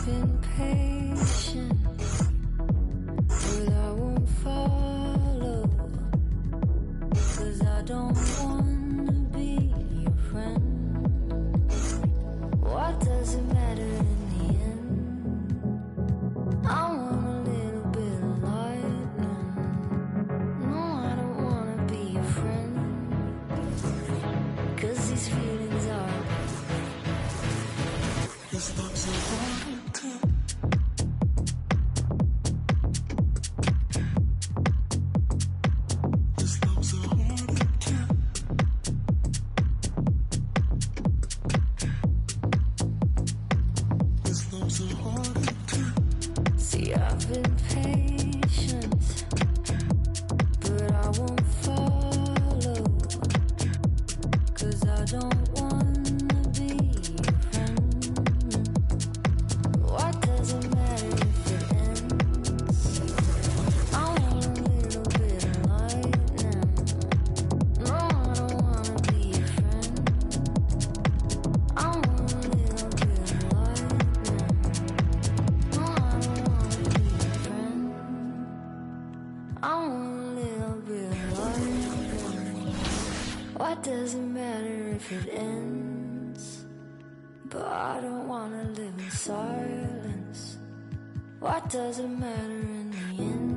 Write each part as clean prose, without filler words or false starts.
been patient, but I won't follow, 'cause I don't wanna be your friend. What does it matter in the end? I want a little bit of lightning. No, I don't wanna be your friend, 'cause these feelings are this love's a hard time. This love's a hard time. This love's a hard time. See, I've been patient, but I won't follow, 'cause I don't wanna be your friend. What does it matter if it ends? I want a little bit of lightning. No, I don't wanna be your friend. I want a little bit of lightning. No, I don't wanna be your friend. I want a little bit of lightning. What does it matter if it ends? But I don't wanna live in silence. What does it matter in the end?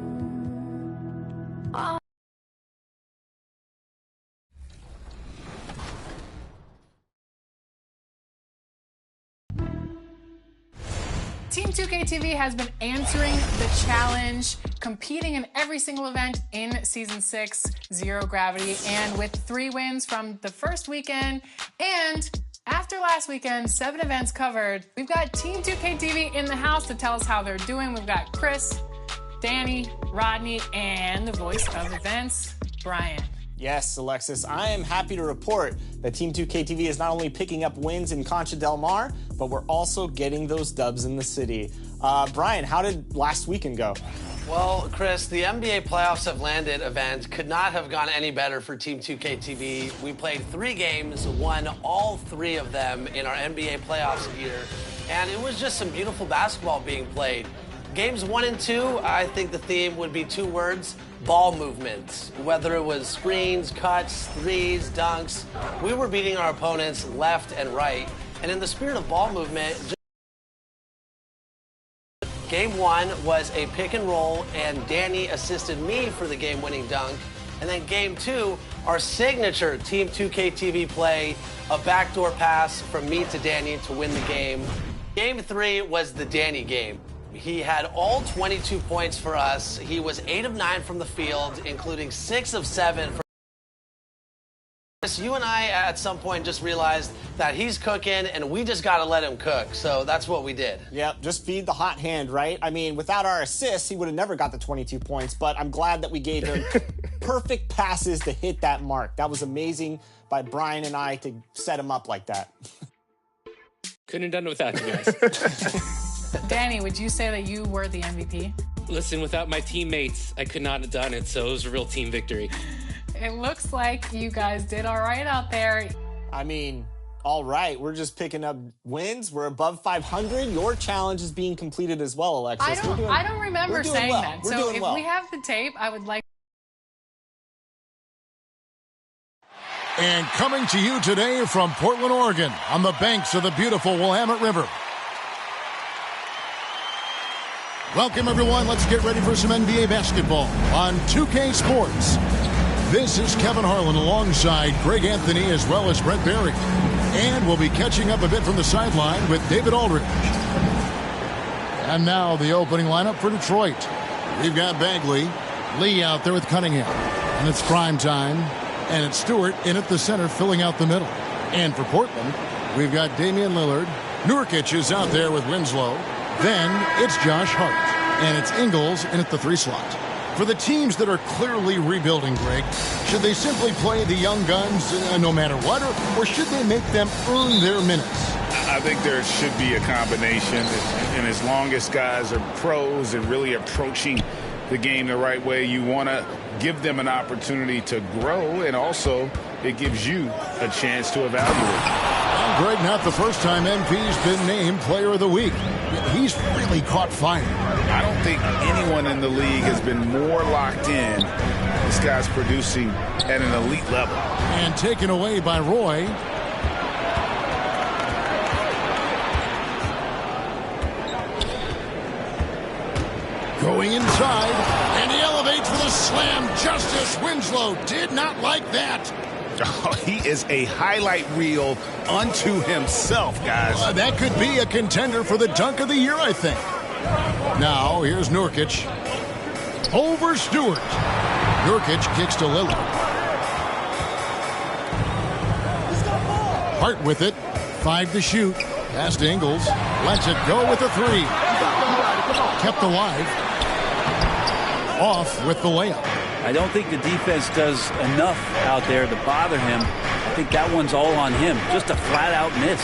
Team 2K TV has been answering the challenge, competing in every single event in Season 6, Zero Gravity, and with 3 wins from the first weekend. And after last weekend, 7 events covered. We've got Team 2K TV in the house to tell us how they're doing. We've got Chris, Danny, Rodney, and the voice of events, Brian. Yes, Alexis, I am happy to report that Team 2K TV is not only picking up wins in Concha Del Mar, but we're also getting those dubs in the city. Brian, how did last weekend go? Well, Chris, the NBA Playoffs Have Landed event could not have gone any better for Team 2K TV. We played 3 games, won all 3 of them in our NBA playoffs gear, and it was just some beautiful basketball being played. Games 1 and 2, I think the theme would be 2 words: ball movement. Whether it was screens, cuts, threes, dunks, we were beating our opponents left and right. And in the spirit of ball movement, Game 1 was a pick and roll, and Danny assisted me for the game-winning dunk. And then Game 2, our signature Team 2K TV play, a backdoor pass from me to Danny to win the game. Game 3 was the Danny game. He had all 22 points for us. He was 8 of 9 from the field, including 6 of 7 from... You and I, at some point, just realized that he's cooking, and we just got to let him cook. So that's what we did. Yep, just feed the hot hand, right? I mean, without our assists, he would have never got the 22 points, but I'm glad that we gave him perfect passes to hit that mark. That was amazing by Brian and I to set him up like that. Couldn't have done it without you guys. Danny, would you say that you were the MVP? Listen, without my teammates, I could not have done it, so it was a real team victory. It looks like you guys did all right out there. I mean, all right. We're just picking up wins. We're above 500. Your challenge is being completed as well, Alexis. I don't remember saying well. that. We're So doing if well. we have the tape, I would like... And coming to you today from Portland, Oregon, on the banks of the beautiful Willamette River. Welcome, everyone. Let's get ready for some NBA basketball on 2K Sports. This is Kevin Harlan alongside Greg Anthony as well as Brett Berry. And we'll be catching up a bit from the sideline with David Aldridge. And now the opening lineup for Detroit. We've got Bagley, Lee out there with Cunningham. And it's prime time. And it's Stewart in at the center filling out the middle. And for Portland, we've got Damian Lillard. Nurkic is out there with Winslow. Then it's Josh Hart. And it's Ingles in at the 3 slot. For the teams that are clearly rebuilding, Greg, should they simply play the young guns no matter what, or should they make them earn their minutes? I think there should be a combination, and as long as guys are pros and really approaching the game the right way, you want to give them an opportunity to grow, and also it gives you a chance to evaluate. And Greg, not the first time MP's been named Player of the Week. He's really caught fire. I don't think anyone in the league has been more locked in. This guy's producing at an elite level. And taken away by Roy. Going inside, and he elevates with a slam. Justice Winslow did not like that. Oh, he is a highlight reel unto himself, guys. That could be a contender for the dunk of the year, I think. Now, here's Nurkic. Over Stewart. Nurkic kicks to Lillard. Hart with it. 5 to shoot. Past Ingles. Lets it go with a 3. Kept alive. Off with the layup. I don't think the defense does enough out there to bother him. I think that one's all on him. Just a flat-out miss.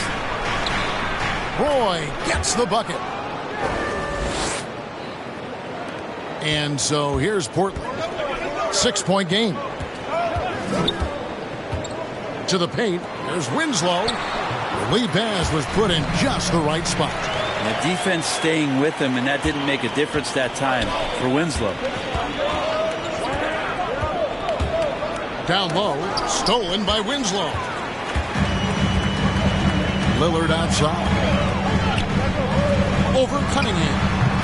Roy gets the bucket. And so here's Portland. 6-point game. To the paint. There's Winslow. The lead pass was put in just the right spot. The defense staying with him, and that didn't make a difference that time for Winslow. Down low, stolen by Winslow. Lillard outside. Over Cunningham.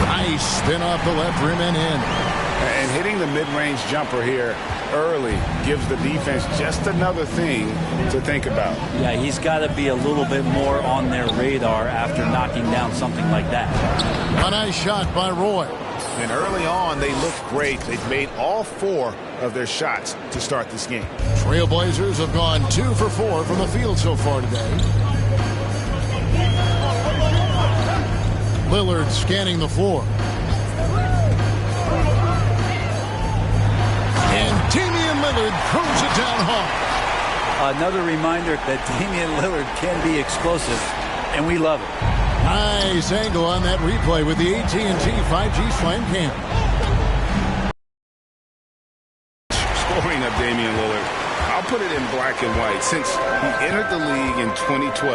Nice spin off the left rim and in. And hitting the mid-range jumper here early gives the defense just another thing to think about. Yeah, he's got to be a little bit more on their radar after knocking down something like that. A nice shot by Roy. And early on, they looked great. They've made all 4 of their shots to start this game. Trailblazers have gone 2 for 4 from the field so far today. Lillard scanning the floor. And Damian Lillard throws it down hard. Another reminder that Damian Lillard can be explosive, and we love it. Nice angle on that replay with the AT&T 5G Slam Cam. Scoring of Damian Lillard. I'll put it in black and white. Since he entered the league in 2012,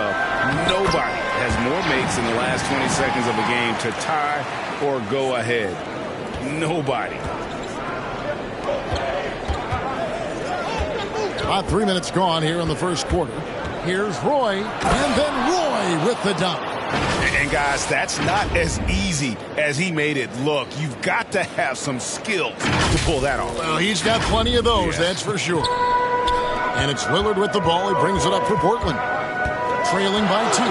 nobody has more makes in the last 20 seconds of a game to tie or go ahead. Nobody. About 3 minutes gone here in the first quarter. Here's Roy, and then Roy with the dunk. And guys, that's not as easy as he made it look. You've got to have some skills to pull that off. Well, he's got plenty of those, that's for sure. And it's Lillard with the ball. He brings it up for Portland. Trailing by 2.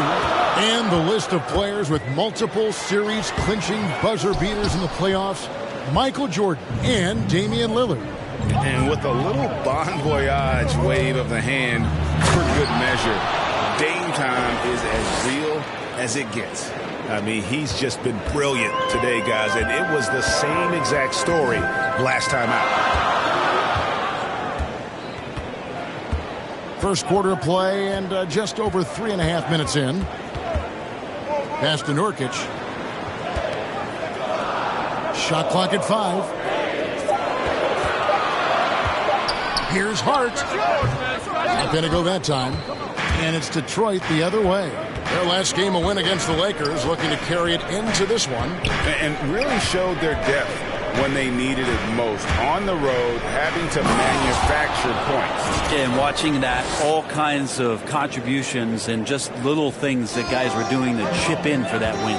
And the list of players with multiple series clinching buzzer beaters in the playoffs. Michael Jordan and Damian Lillard. And with a little bon voyage wave of the hand for good measure, Dame time is as real as it gets. I mean, he's just been brilliant today, guys, and it was the same exact story last time out. First quarter of play and just over 3.5 minutes in. Pass to Nurkic. Shot clock at 5. Here's Hart. Not going to go that time. And it's Detroit the other way. Their last game a win against the Lakers, looking to carry it into this one. And really showed their depth when they needed it most. On the road, having to manufacture points. And watching that, all kinds of contributions and just little things that guys were doing to chip in for that win.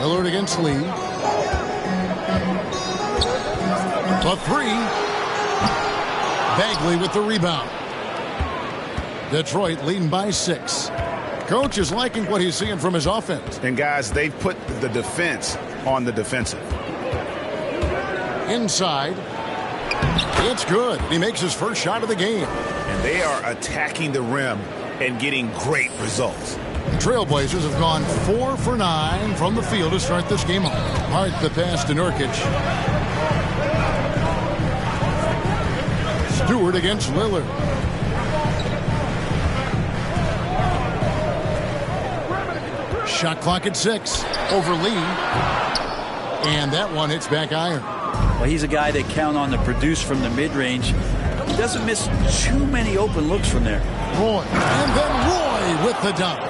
Lillard against Lee. A 3. Bagley with the rebound. Detroit leading by 6. Coach is liking what he's seeing from his offense. And guys, they've put the defense on the defensive. Inside. It's good. He makes his first shot of the game. And they are attacking the rim and getting great results. The Trailblazers have gone 4 for 9 from the field to start this game off. Hart the pass to Nurkic. Stewart against Lillard. Shot clock at 6. Over Lee. And that one hits back iron. Well, he's a guy they count on to produce from the mid-range. He doesn't miss too many open looks from there. Roy, and then Roy with the dunk.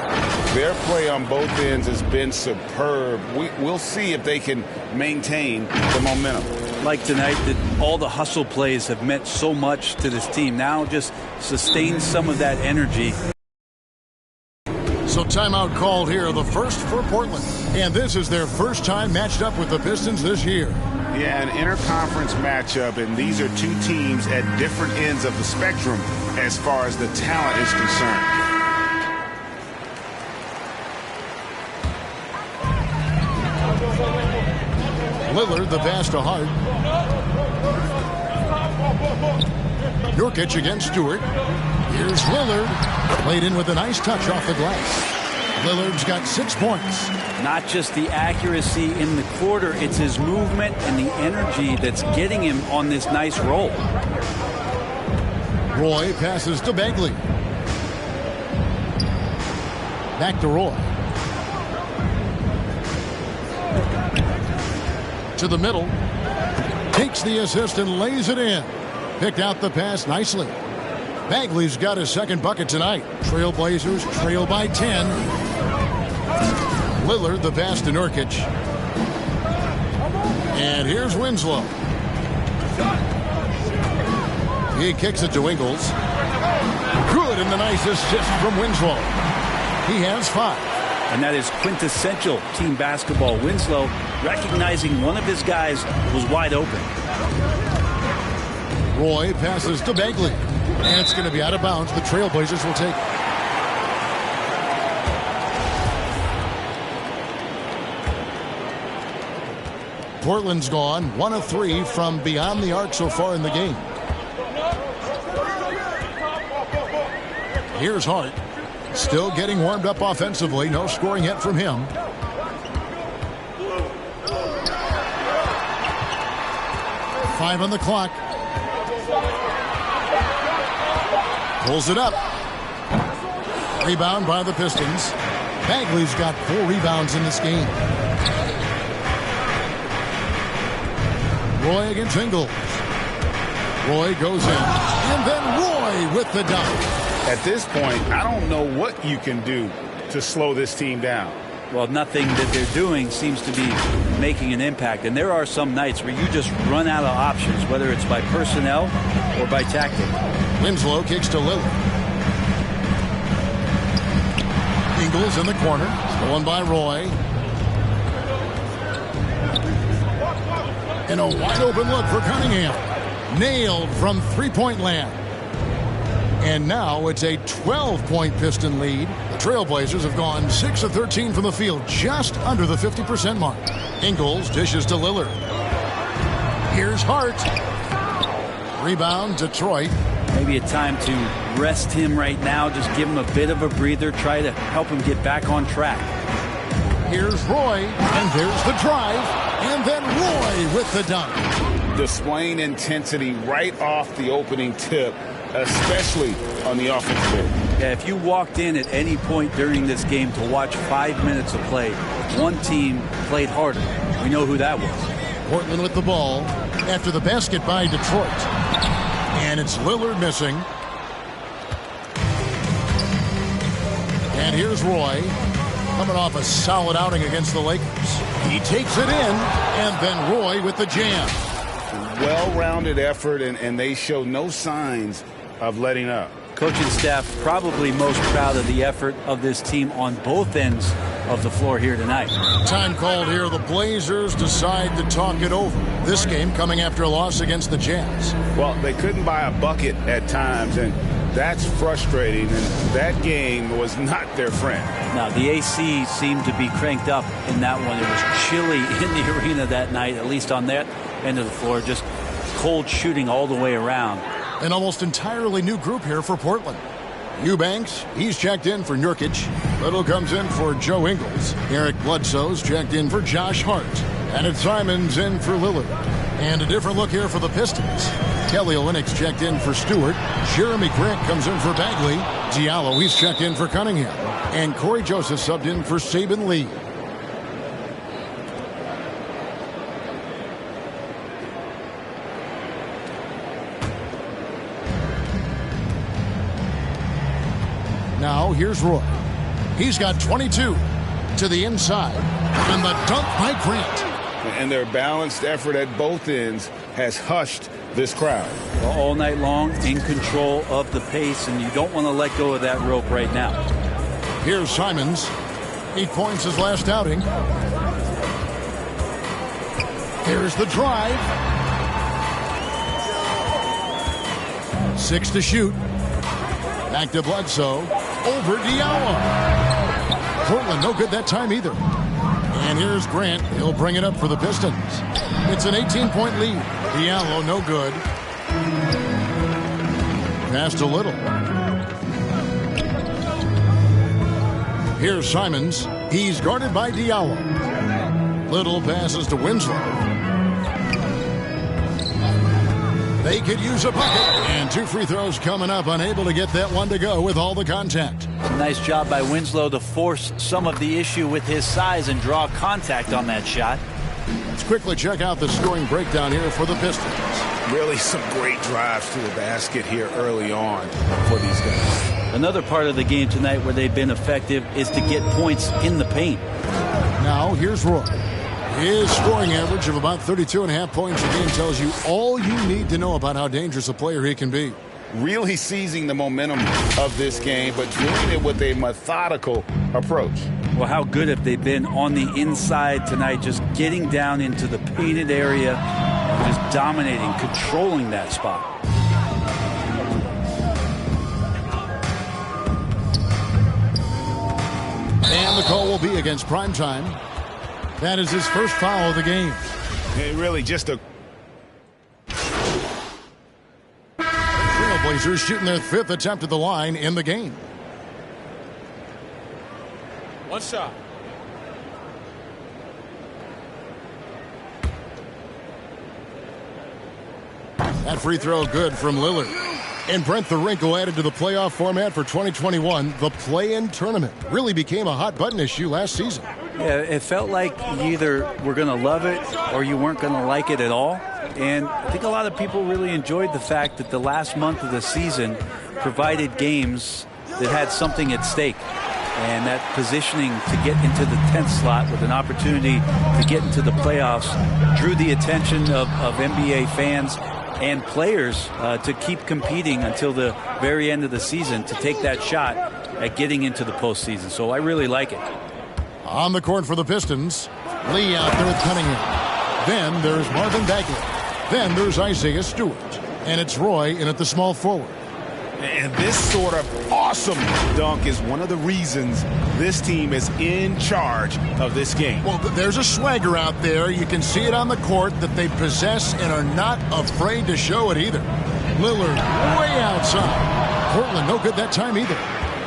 Their play on both ends has been superb. We'll see if they can maintain the momentum. Like tonight, that all the hustle plays have meant so much to this team. Now just sustain some of that energy. So timeout called here, the first for Portland. And this is their first time matched up with the Pistons this year. Yeah, an interconference matchup, and these are two teams at different ends of the spectrum as far as the talent is concerned. Lillard, the pass to Hart. Nurkic against Stewart. Here's Lillard. Played in with a nice touch off the glass. Lillard's got 6 points. Not just the accuracy in the quarter, it's his movement and the energy that's getting him on this nice roll. Roy passes to Bagley. Back to Roy. To the middle. Takes the assist and lays it in. Picked out the pass nicely. Bagley's got his second bucket tonight. Trailblazers trail by 10. Lillard the pass to Nurkic. And here's Winslow. He kicks it to Ingles. Good, and the nice assist from Winslow. He has 5. And that is quintessential team basketball. Winslow recognizing one of his guys was wide open. Roy passes to Bagley. And it's going to be out of bounds. The Trailblazers will take it. Portland's gone 1 of 3 from beyond the arc so far in the game. Here's Hart. Still getting warmed up offensively. No scoring yet from him. Five on the clock. Pulls it up. Rebound by the Pistons. Bagley's got 4 rebounds in this game. Roy against Ingles. Roy goes in. And then Roy with the dunk. At this point, I don't know what you can do to slow this team down. Well, nothing that they're doing seems to be making an impact. And there are some nights where you just run out of options, whether it's by personnel or by tactic. Winslow kicks to Lillard. Ingles in the corner. Stolen by Roy. And a wide open look for Cunningham. Nailed from three-point land. And now it's a 12-point Piston lead. The Trailblazers have gone 6 of 13 from the field, just under the 50% mark. Ingles dishes to Lillard. Here's Hart. Rebound, Detroit. Maybe a time to rest him right now. Just give him a bit of a breather. Try to help him get back on track. Here's Roy, and there's the drive. And then Roy with the dunk. Displaying intensity right off the opening tip, especially on the offensive end. Yeah, if you walked in at any point during this game to watch 5 minutes of play, one team played harder. We know who that was. Portland with the ball after the basket by Detroit. And it's Lillard missing. And here's Roy, coming off a solid outing against the Lakers. He takes it in, and then Roy with the jam. Well-rounded effort, and they show no signs of letting up. Coaching staff probably most proud of the effort of this team on both ends of the floor here tonight. Time called here. The Blazers decide to talk it over. This game coming after a loss against the Jazz. Well, they couldn't buy a bucket at times, and that's frustrating, and that game was not their friend. Now, the AC seemed to be cranked up in that one. It was chilly in the arena that night, at least on that end of the floor. Just cold shooting all the way around. An almost entirely new group here for Portland. Eubanks, he's checked in for Nurkic. Little comes in for Joe Ingles. Eric Bledsoe's checked in for Josh Hart. And it's Simons in for Lillard. And a different look here for the Pistons. Kelly Olynyk's checked in for Stewart. Jeremy Grant comes in for Bagley. Diallo, he's checked in for Cunningham. And Corey Joseph subbed in for Saben Lee. Now here's Roy. He's got 22 to the inside. And the dunk by Grant. And their balanced effort at both ends has hushed this crowd. Well, all night long, in control of the pace, and you don't want to let go of that rope right now. Here's Simons. 8 points his last outing. Here's the drive. 6 to shoot. Back to Bledsoe. Over Diallo. Portland no good that time either. And here's Grant. He'll bring it up for the Pistons. It's an 18-point lead. Diallo no good. Passed a little. Here's Simons. He's guarded by Diallo. Little passes to Winslow. They could use a bucket. And 2 free throws coming up. Unable to get that one to go with all the contact. Nice job by Winslow to force some of the issue with his size and draw contact on that shot. Let's quickly check out the scoring breakdown here for the Pistons. Really some great drives to the basket here early on for these guys. Another part of the game tonight where they've been effective is to get points in the paint. Now here's Roy. His scoring average of about 32.5 points a game tells you all you need to know about how dangerous a player he can be. Really seizing the momentum of this game, but doing it with a methodical approach. Well, how good have they been on the inside tonight, just getting down into the painted area, just dominating, controlling that spot. And the call will be against Primetime. That is his first foul of the game. And really just a... Trailblazers shooting their 5th attempt at the line in the game. One shot. That free throw good from Lillard. And Brent, the wrinkle added to the playoff format for 2021, the play-in tournament. Really became a hot-button issue last season. Yeah, it felt like you either were going to love it or you weren't going to like it at all. And I think a lot of people really enjoyed the fact that the last month of the season provided games that had something at stake. And that positioning to get into the 10th slot with an opportunity to get into the playoffs drew the attention of NBA fans and players to keep competing until the very end of the season to take that shot at getting into the postseason. So I really like it. On the court for the Pistons, Lee out there with Cunningham. Then there's Marvin Bagley. Then there's Isaiah Stewart. And it's Roy in at the small forward. And this sort of awesome dunk is one of the reasons this team is in charge of this game. Well, there's a swagger out there. You can see it on the court that they possess and are not afraid to show it either. Lillard way outside. Portland no good that time either.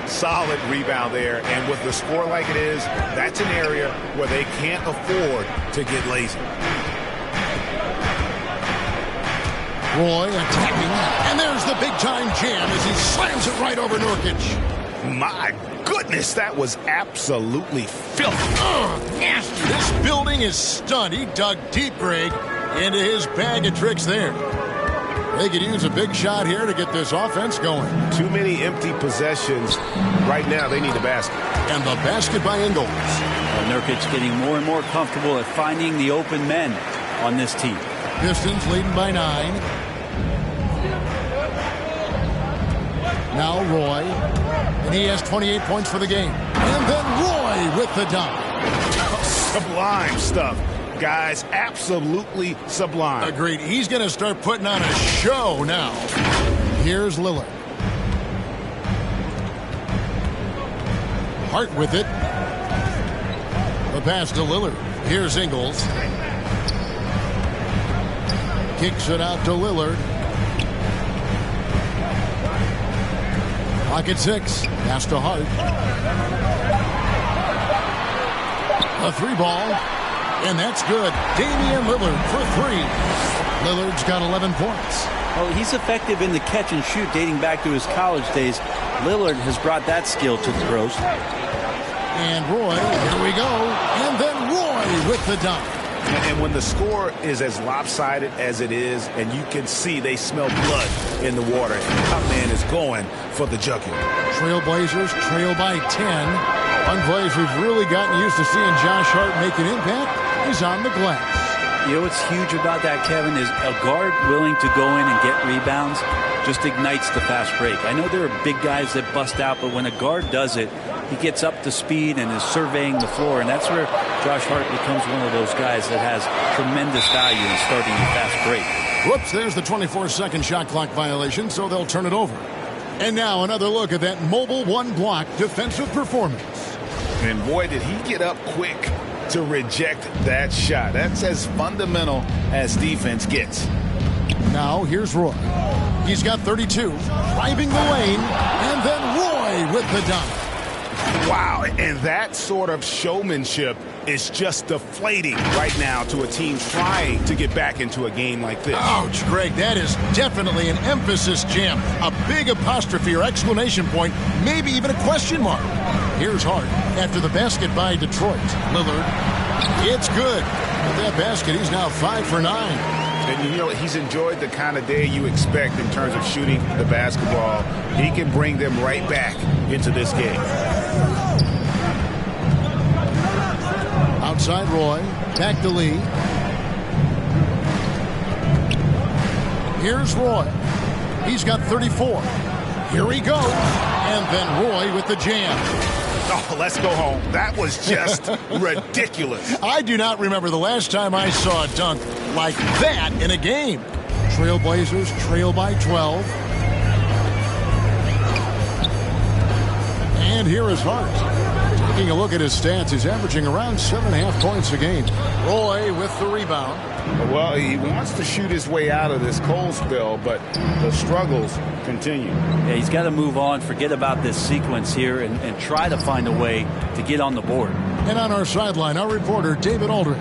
Solid rebound there, and with the score like it is, that's an area where they can't afford to get lazy. Roy attacking, and there's the big-time jam as he slams it right over Nurkic. My goodness, that was absolutely filthy. Nasty. This building is stunned. He dug deep, Greg, into his bag of tricks there. They could use a big shot here to get this offense going. Too many empty possessions. Right now, they need a basket. And the basket by Ingles. Nurkic getting more and more comfortable at finding the open men on this team. Pistons leading by 9. Now Roy. And he has 28 points for the game. And then Roy with the dunk. Sublime stuff. Guys, absolutely sublime. Agreed. He's going to start putting on a show now. Here's Lillard. Hart with it. The pass to Lillard. Here's Ingles. Kicks it out to Lillard. Pocket 6. Pass to Hart. A 3-ball. And that's good. Damian Lillard for 3. Lillard's got 11 points. Well, he's effective in the catch and shoot dating back to his college days. Lillard has brought that skill to the pros. And Roy, here we go. And then Roy with the dunk. And when the score is as lopsided as it is, and you can see they smell blood in the water, and Cutman is going for the jugular. Trailblazers trail by 10. One place we've really gotten used to seeing Josh Hart make an impact is on the glass. You know what's huge about that, Kevin, is a guard willing to go in and get rebounds just ignites the fast break. I know there are big guys that bust out, but when a guard does it, he gets up to speed and is surveying the floor, and that's where Josh Hart becomes one of those guys that has tremendous value in starting a fast break. Whoops, there's the 24-second shot clock violation, so they'll turn it over. And now another look at that mobile one-block defensive performance. And boy, did he get up quick to reject that shot. That's as fundamental as defense gets. Now here's Roy. He's got 32, driving the lane, and then Roy with the dunk. Wow, and that sort of showmanship is just deflating right now to a team trying to get back into a game like this. Ouch, Greg, that is definitely an emphasis jam. A big apostrophe or exclamation point, maybe even a question mark. Here's Hart after the basket by Detroit. Lillard, it's good. With that basket, he's now 5 for 9. And you know, he's enjoyed the kind of day you expect in terms of shooting the basketball. He can bring them right back into this game. Outside Roy, back to Lee. Here's Roy. He's got 34. Here he goes. And then Roy with the jam. Oh, let's go home. That was just ridiculous. I do not remember the last time I saw a dunk like that in a game. Trailblazers trail by 12. And here is Hart. Taking a look at his stats, he's averaging around 7.5 points a game. Roy with the rebound. Well, he wants to shoot his way out of this cold spell, but the struggles continue. Yeah, he's got to move on, forget about this sequence here, and try to find a way to get on the board. And on our sideline, our reporter, David Aldridge.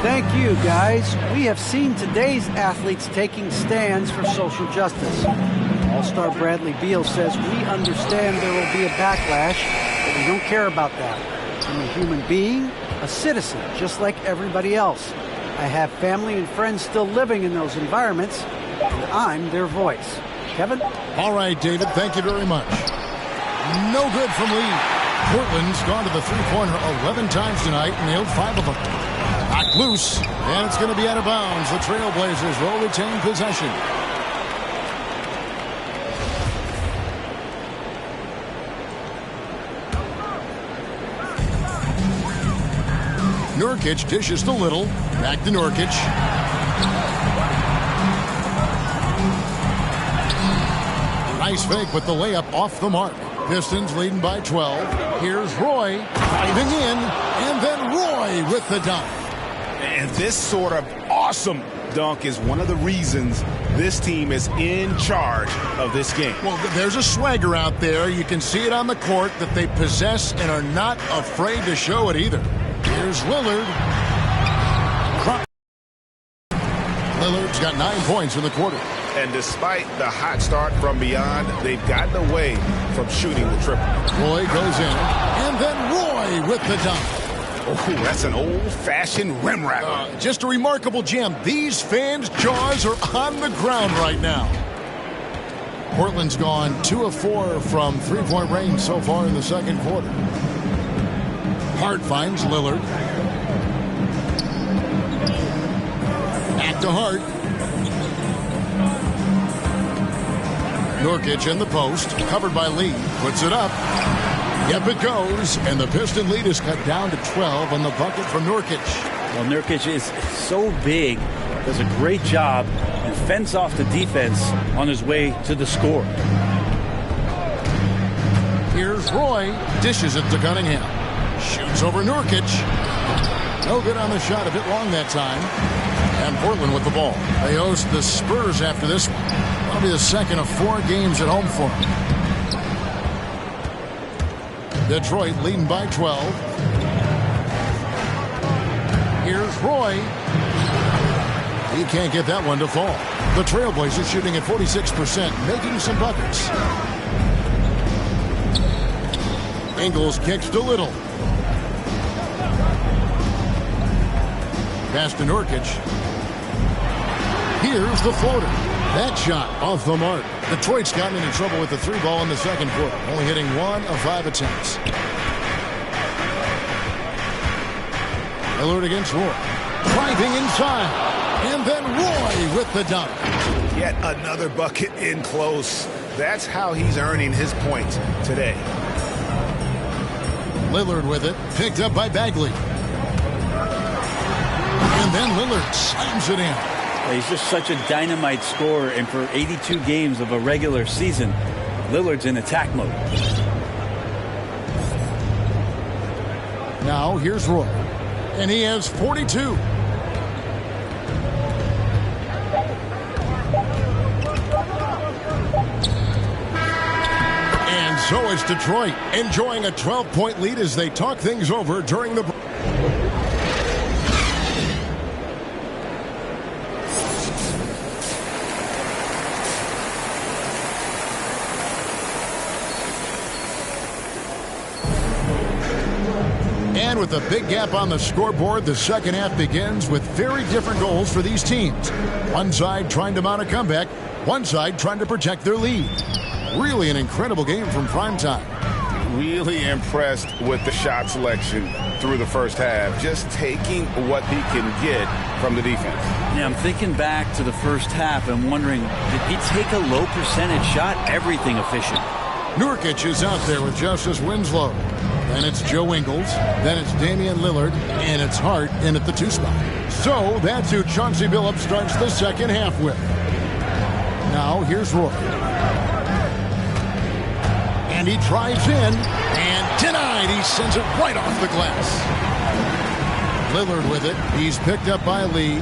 Thank you, guys. We have seen today's athletes taking stands for social justice. All-star Bradley Beal says, we understand there will be a backlash, but we don't care about that. I'm a human being, a citizen, just like everybody else. I have family and friends still living in those environments, and I'm their voice. Kevin? All right, David, thank you very much. No good from Lee. Portland's gone to the three-pointer 11 times tonight and nailed 5 of them. Knocked loose, and it's going to be out of bounds. The Trailblazers will retain possession. Nurkic dishes to Little. Back to Nurkic. Nice fake with the layup off the mark. Pistons leading by 12. Here's Roy driving in, and then Roy with the dunk. And this sort of awesome dunk is one of the reasons this team is in charge of this game. Well, there's a swagger out there. You can see it on the court that they possess and are not afraid to show it either. Here's Lillard. Lillard's got 9 points in the quarter. And despite the hot start from beyond, they've gotten away from shooting the triple. Roy goes in, and then Roy with the dunk. Oh, that's an old-fashioned rim rattler. Just a remarkable jam. These fans' jaws are on the ground right now. Portland's gone 2 of 4 from three-point range so far in the second quarter. Hart finds Lillard. Back to Hart. Nurkic in the post, covered by Lee, puts it up. Yep, it goes, and the Piston lead is cut down to 12 on the bucket from Nurkic. Well, Nurkic is so big, does a great job, and fends off the defense on his way to the score. Here's Roy, dishes it to Cunningham. Shoots over Nurkic. No good on the shot, a bit long that time. And Portland with the ball. They host the Spurs after this one. That'll be the second of 4 games at home for them. Detroit leading by 12. Here's Roy. He can't get that one to fall. The Trailblazers shooting at 46%, making some buckets. Ingles kicks to Little. Pass to Nurkic. Here's the floater. That shot off the mark. Detroit's gotten into trouble with the 3 ball in the second quarter, only hitting 1 of 5 attempts. Lillard against Roy. Driving inside. And then Roy with the dunk. Yet another bucket in close. That's how he's earning his points today. Lillard with it. Picked up by Bagley. And then Lillard slams it in. He's just such a dynamite scorer, and for 82 games of a regular season, Lillard's in attack mode. Now here's Roy. And he has 42. And so it's Detroit enjoying a 12-point lead as they talk things over during the break. And with a big gap on the scoreboard, the second half begins with very different goals for these teams. One side trying to mount a comeback, one side trying to protect their lead. Really an incredible game from primetime. Really impressed with the shot selection through the first half. Just taking what he can get from the defense. Yeah, I'm thinking back to the first half and wondering, did he take a low percentage shot? Everything efficient. Nurkic is out there with Justice Winslow. Then it's Joe Ingles. Then it's Damian Lillard. And it's Hart in at the 2 spot. So that's who Chauncey Billups starts the second half with. Now here's Roy. And he drives in. And denied. He sends it right off the glass. Lillard with it. He's picked up by Lee.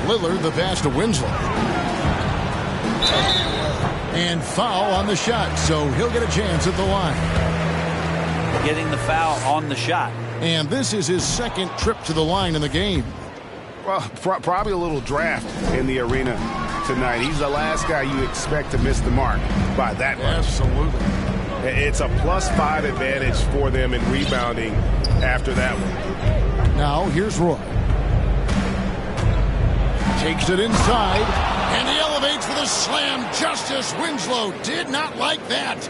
Lillard the pass to Winslow. And foul on the shot. So he'll get a chance at the line. Getting the foul on the shot. And this is his second trip to the line in the game. Well, probably a little draft in the arena tonight. He's the last guy you expect to miss the mark by that much. Absolutely. It's a +5 advantage for them in rebounding after that one. Now here's Roy. Takes it inside. And he elevates for the slam. Justice Winslow did not like that.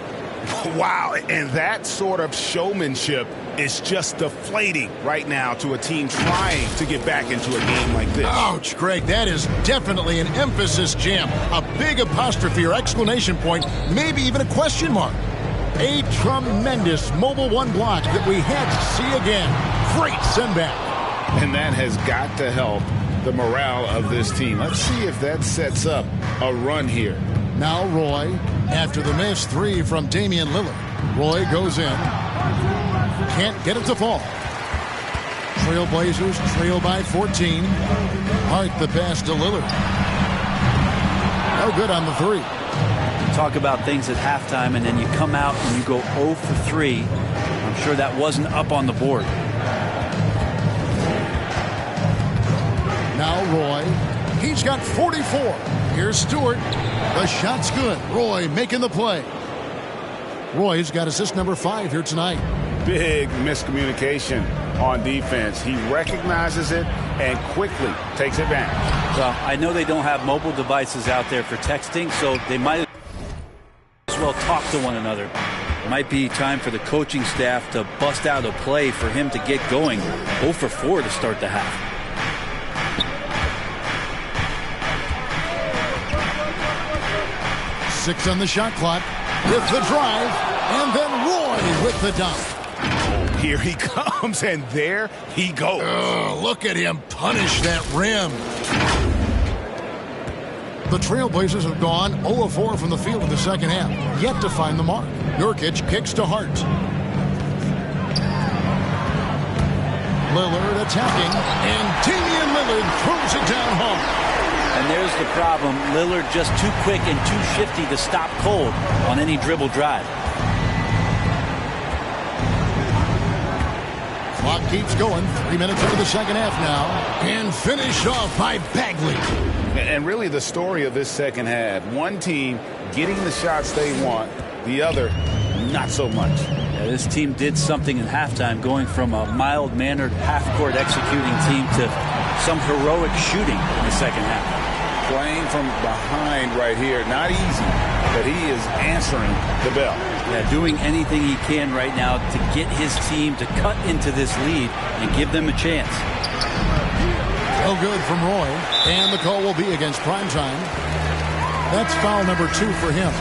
Wow, and that sort of showmanship is just deflating right now to a team trying to get back into a game like this. Ouch, Greg, that is definitely an emphasis jam. A big apostrophe or exclamation point, maybe even a question mark. A tremendous Mobile One block that we had to see again. Great send back. And that has got to help the morale of this team. Let's see if that sets up a run here. Now Roy, after the missed 3 from Damian Lillard. Roy goes in. Can't get it to fall. Trailblazers trail by 14. Hart the pass to Lillard. No good on the 3. Talk about things at halftime, and then you come out and you go 0 for 3. I'm sure that wasn't up on the board. Now Roy. He's got 44. Here's Stewart. The shot's good. Roy making the play. Roy's got assist number 5 here tonight. Big miscommunication on defense. He recognizes it and quickly takes advantage. Well, I know they don't have mobile devices out there for texting, so they might as well talk to one another. It might be time for the coaching staff to bust out a play for him to get going. 0 for 4 to start the half. Six on the shot clock with the drive, and then Roy with the dunk. Here he comes, and there he goes. Oh, look at him punish that rim. The Trailblazers have gone 0 of 4 from the field in the second half, yet to find the mark. Nurkic kicks to Hart. Lillard attacking, and Damian Lillard throws it down hard. And there's the problem. Lillard just too quick and too shifty to stop cold on any dribble drive. Clock keeps going. 3 minutes into the second half now. And finished off by Bagley. And really the story of this second half. One team getting the shots they want, the other not so much. Yeah, this team did something in halftime, going from a mild-mannered half-court executing team to some heroic shooting in the second half. Playing from behind right here, not easy, but he is answering the bell. Yeah, doing anything he can right now to get his team to cut into this lead and give them a chance. No good from Roy, and the call will be against Primetime. That's foul number 2 for him.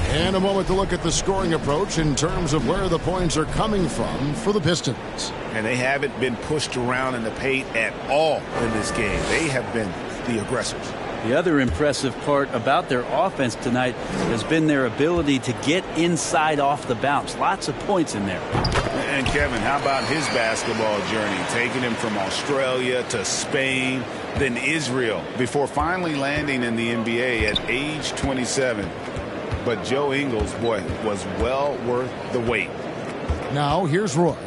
And a moment to look at the scoring approach in terms of where the points are coming from for the Pistons. And they haven't been pushed around in the paint at all in this game. They have been the aggressors. The other impressive part about their offense tonight has been their ability to get inside off the bounce. Lots of points in there. And Kevin, how about his basketball journey? Taking him from Australia to Spain, then Israel, before finally landing in the NBA at age 27. But Joe Ingles, boy, was well worth the wait. Now here's Roy.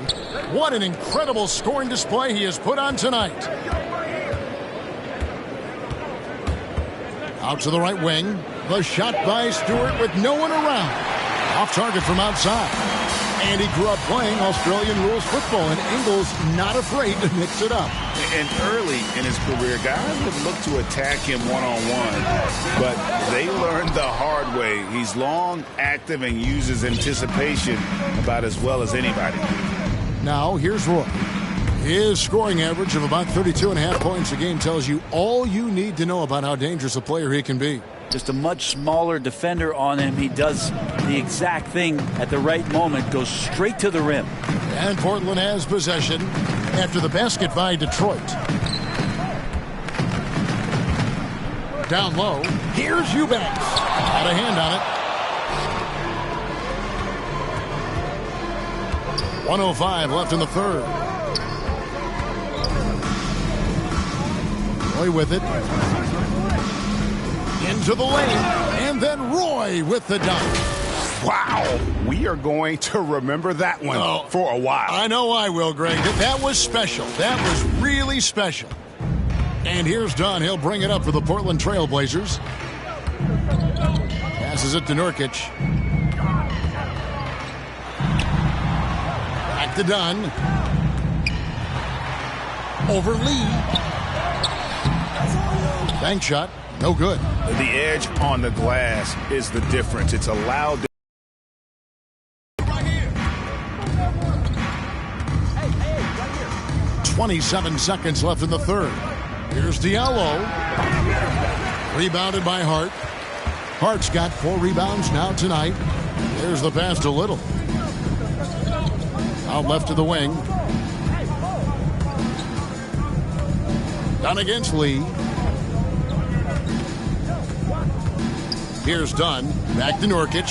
What an incredible scoring display he has put on tonight. Out to the right wing. The shot by Stewart with no one around. Off target from outside. And he grew up playing Australian rules football, and Ingles not afraid to mix it up. And early in his career, guys would look to attack him one-on-one, but they learned the hard way. He's long, active, and uses anticipation about as well as anybody. Now, here's Roy. His scoring average of about 32.5 points a game tells you all you need to know about how dangerous a player he can be. Just a much smaller defender on him. He does the exact thing at the right moment, goes straight to the rim. And Portland has possession after the basket by Detroit. Down low, here's Eubanks. Had a hand on it. 1:05 left in the third. Roy with it. Into the lane, and then Roy with the dunk. Wow, we are going to remember that one for a while. I know I will, Greg. That was special. That was really special. And here's Dunn. He'll bring it up for the Portland Trail Blazers. Passes it to Nurkic. Back to Dunn. Over Lee. Bank shot. No good. The edge on the glass is the difference. It's allowed. 27 seconds left in the third. Here's Diallo. Rebounded by Hart. Hart's got 4 rebounds now tonight. There's the pass to Little. Out left to the wing. Down against Lee. Here's Dunn. Back to Nurkic.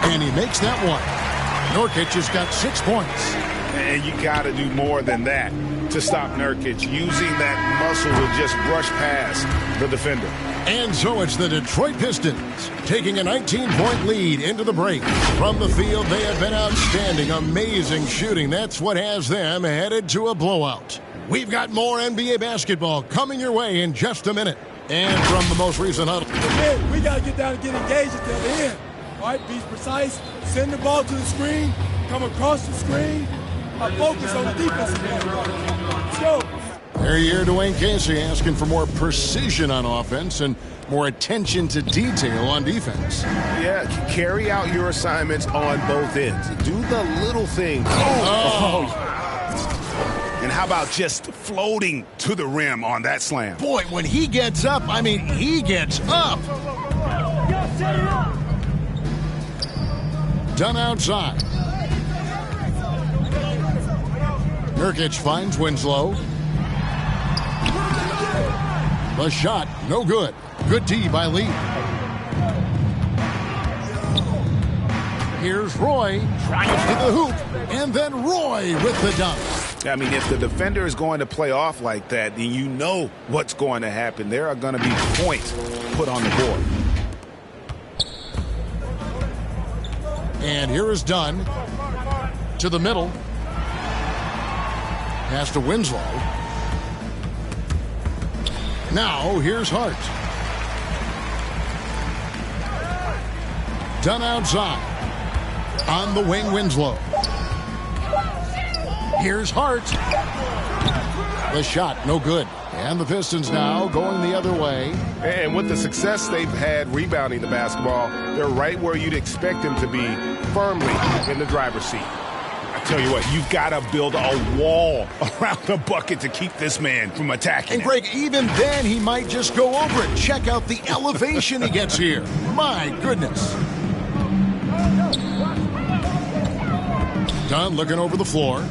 And he makes that one. Nurkic has got 6 points. And you got to do more than that to stop Nurkic, using that muscle to just brush past the defender. And so it's the Detroit Pistons taking a 19-point lead into the break. From the field, they have been outstanding. Amazing shooting. That's what has them headed to a blowout. We've got more NBA basketball coming your way in just a minute. And from the most recent huddle. We got to get down and get engaged at the other end. All right, be precise. Send the ball to the screen. Come across the screen. Focus on the defensive end. Let's go. There you hear Dwayne Casey asking for more precision on offense and more attention to detail on defense. Yeah, carry out your assignments on both ends. Do the little things. And how about just floating to the rim on that slam? Boy, when he gets up, I mean, he gets up. Done outside. Nurkic finds Winslow. The shot, no good. Good D by Lee. Here's Roy, drives to the hoop, and then Roy with the dunk. I mean, if the defender is going to play off like that, then you know what's going to happen. There are going to be points put on the board. And here is Dunn to the middle. Pass to Winslow. Now here's Hart. Dunn outside. On the wing, Winslow. Here's Hart. The shot, no good. And the Pistons now going the other way. And with the success they've had rebounding the basketball, they're right where you'd expect them to be, firmly in the driver's seat. I tell you what, you've got to build a wall around the bucket to keep this man from attacking. And Greg, even then he might just go over it. Check out the elevation he gets here. My goodness. Dunn looking over the floor.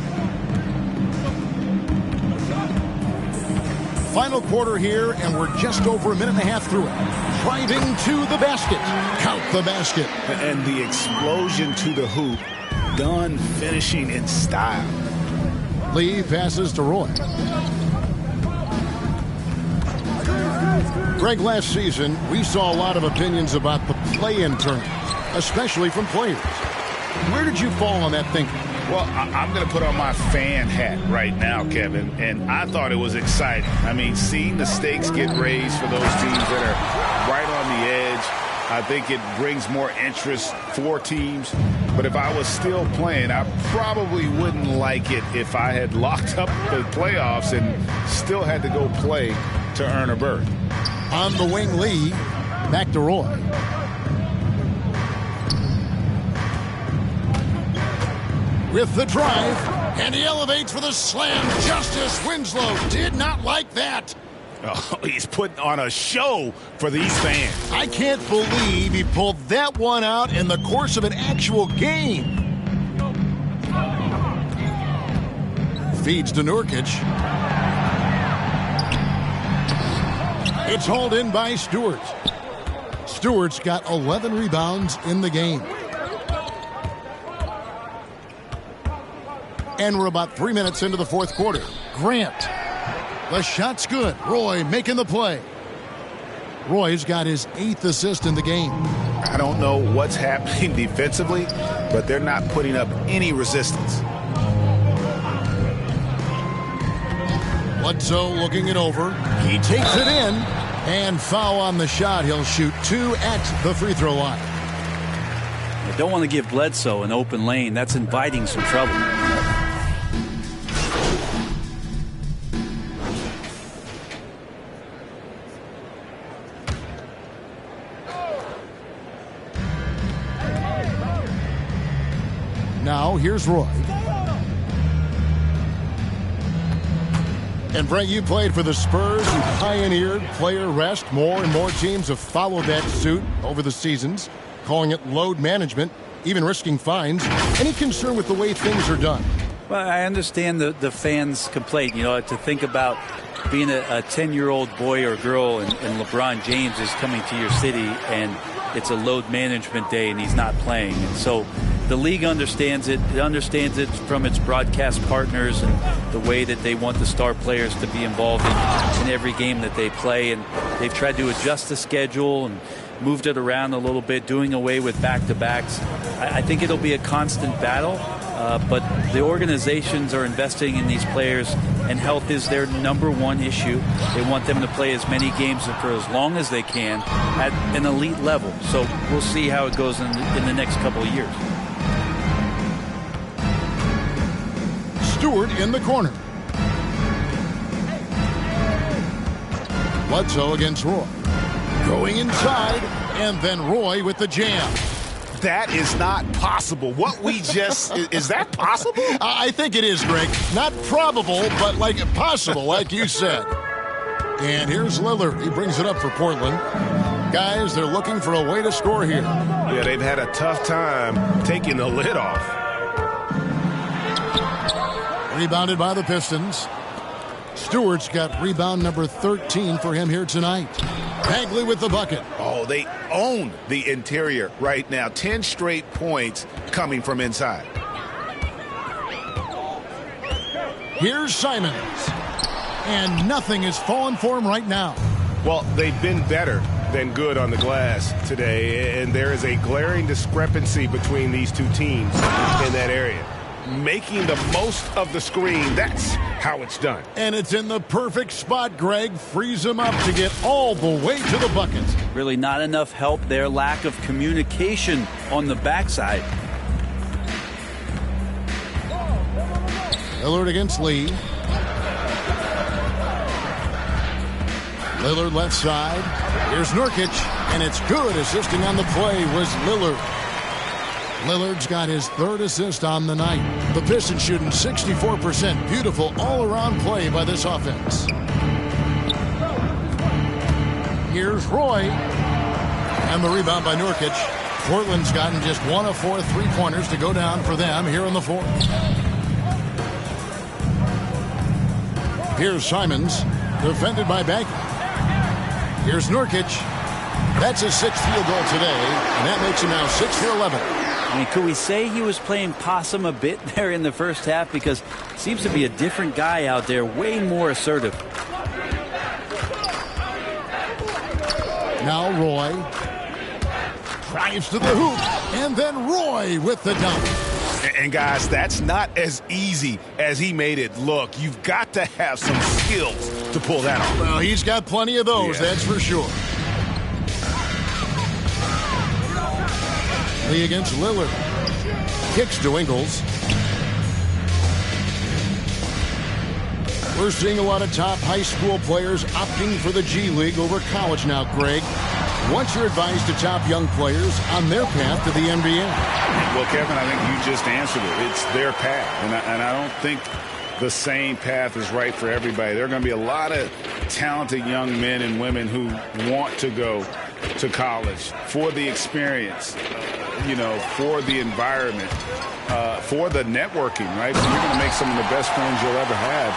Final quarter here, and we're just over a minute and a half through it. Driving to the basket. Count the basket. And the explosion to the hoop. Dunn finishing in style. Lee passes to Roy. Greg, last season, we saw a lot of opinions about the play-in tournament, especially from players. Where did you fall on that thinking? Well, I'm going to put on my fan hat right now, Kevin, and I thought it was exciting. I mean, seeing the stakes get raised for those teams that are right on the edge, I think it brings more interest for teams. But if I was still playing, I probably wouldn't like it if I had locked up the playoffs and still had to go play to earn a berth. On the wing, Lee. Back to Roy. With the drive, and he elevates for the slam. Justice Winslow did not like that. Oh, he's putting on a show for these fans. I can't believe he pulled that one out in the course of an actual game. Feeds to Nurkic. It's hauled in by Stewart. Stewart's got 11 rebounds in the game. And we're about 3 minutes into the fourth quarter. Grant. The shot's good. Roy making the play. Roy's got his 8th assist in the game. I don't know what's happening defensively, but they're not putting up any resistance. Bledsoe looking it over. He takes it in. And foul on the shot. He'll shoot 2 at the free throw line. I don't want to give Bledsoe an open lane. That's inviting some trouble. Now, here's Roy. And Brent, you played for the Spurs. You pioneered player rest. More and more teams have followed that suit over the seasons, calling it load management, even risking fines. Any concern with the way things are done? Well, I understand the fans' complaint. You know, to think about being a 10-year-old boy or girl and LeBron James is coming to your city and it's a load management day and he's not playing. And so the league understands it. It understands it from its broadcast partners and the way that they want the star players to be involved in every game that they play. And they've tried to adjust the schedule and moved it around a little bit, doing away with back-to-backs. I think it'll be a constant battle, but the organizations are investing in these players, and health is their number one issue. They want them to play as many games for as long as they can at an elite level. So we'll see how it goes in the next couple of years. Stewart in the corner. Bledsoe against Roy. Going inside, and then Roy with the jam. That is not possible. What we just... is that possible? I think it is, Greg. Not probable, but like possible, like you said. And here's Lillard. He brings it up for Portland. Guys, they're looking for a way to score here. Yeah, they've had a tough time taking the lid off. Rebounded by the Pistons. Stewart's got rebound number 13 for him here tonight. Bagley with the bucket. Oh, they own the interior right now. 10 straight points coming from inside. Here's Simons. And nothing is falling for him right now. Well, they've been better than good on the glass today, and there is a glaring discrepancy between these two teams in that area. making the most of the screen. That's how it's done. And it's in the perfect spot, Greg. Frees him up to get all the way to the bucket. Really not enough help there. Lack of communication on the backside. Lillard against Lee. Lillard left side. Here's Nurkic, and it's good. Assisting on the play was Lillard. Lillard's got his third assist on the night. The Pistons shooting 64%. Beautiful all-around play by this offense. Here's Roy. And the rebound by Nurkic. Portland's gotten just 1 of 4 3-pointers to go down for them here in the fourth. Here's Simons, defended by Bagley. Here's Nurkic. That's his 6th field goal today, and that makes him now 6 for 11. I mean, could we say he was playing possum a bit there in the first half? Because it seems to be a different guy out there, way more assertive. Now Roy drives to the hoop, and then Roy with the dunk. And guys, that's not as easy as he made it look. You've got to have some skills to pull that off. Well, he's got plenty of those, that's for sure. Lee against Lillard. Kicks to Ingles. We're seeing a lot of top high school players opting for the G League over college now, Greg. What's your advice to top young players on their path to the NBA? Well, Kevin, I think you just answered it. It's their path. And I don't think the same path is right for everybody. There are going to be a lot of talented young men and women who want to go to college for the experience, for the environment, for the networking, right? So you're going to make some of the best friends you'll ever have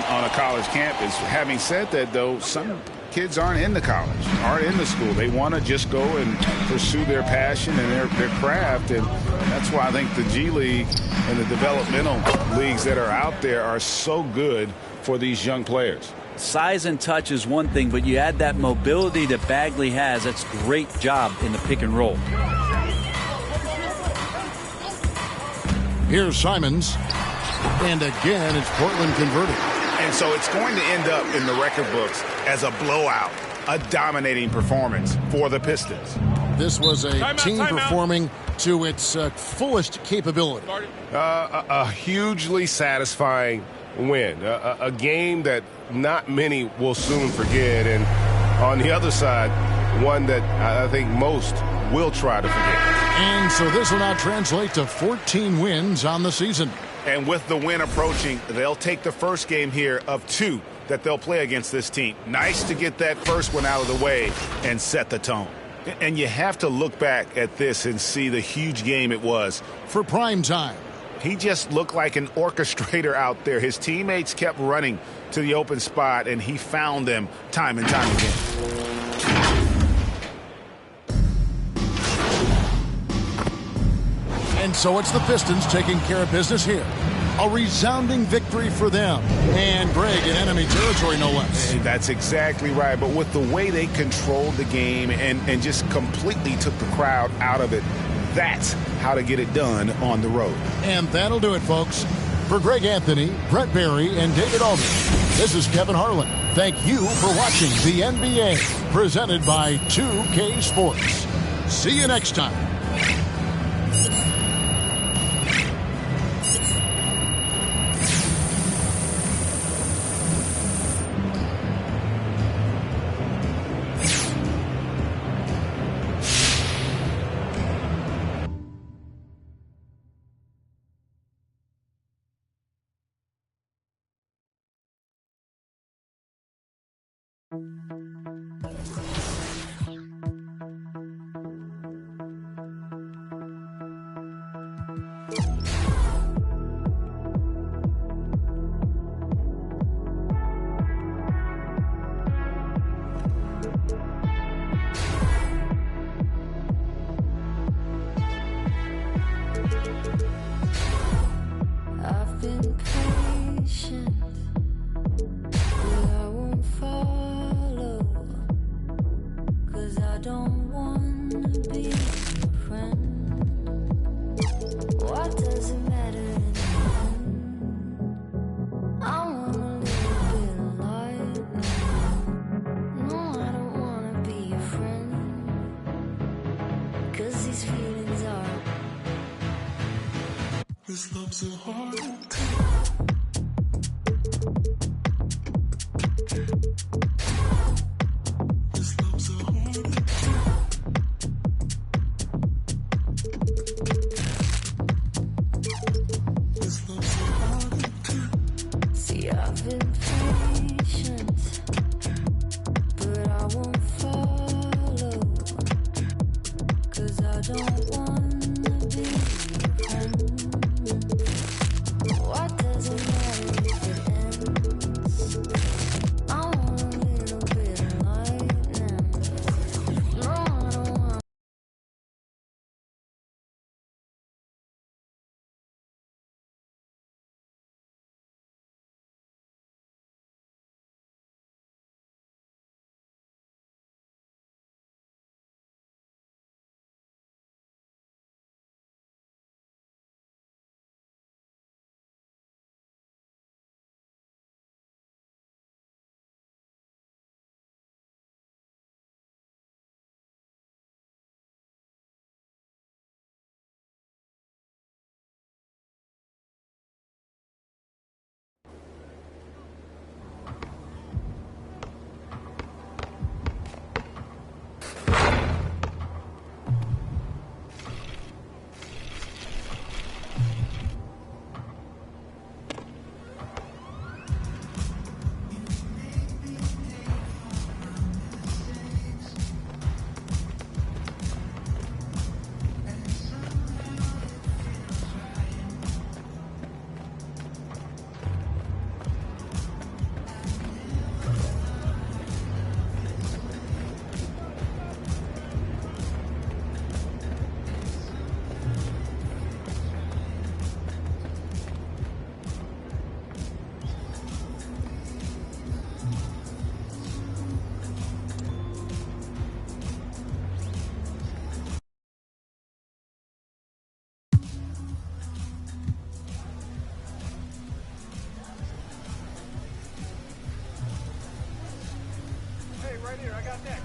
on a college campus. Having said that, though, some kids aren't in the college, aren't in the school. They want to just go and pursue their passion and their craft, and that's why I think the G League and the developmental leagues that are out there are so good for these young players. Size and touch is one thing, but you add that mobility that Bagley has. That's a great job in the pick and roll. Here's Simons. And again, it's Portland converted. And so it's going to end up in the record books as a blowout, a dominating performance for the Pistons. This was a team performing to its fullest capability. A hugely satisfying win, a game that not many will soon forget, and on the other side, one that I think most will try to forget. And so this will now translate to 14 wins on the season. And with the win approaching, they'll take the first game here of 2 that they'll play against this team. Nice to get that first one out of the way and set the tone. And you have to look back at this and see the huge game it was. For prime time. He just looked like an orchestrator out there. His teammates kept running to the open spot, and he found them time and time again. And so it's the Pistons taking care of business here. A resounding victory for them. And Greg in enemy territory, no less. That's exactly right. But with the way they controlled the game and just completely took the crowd out of it, that's how to get it done on the road. And that'll do it, folks. For Greg Anthony, Brett Barry, and David Aldridge, this is Kevin Harlan. Thank you for watching the NBA, presented by 2K Sports. See you next time. I've been patient, but I won't follow, 'cause I don't want to be your friend. What does it matter? This love's so hard to This love's so hard to This love's so hard to See, I've been patient, but I won't follow, 'cause I don't wanna be your friend. What does it matter if it ends? I want a little bit of lightning. No, I don't want. Hey, right here, I got that.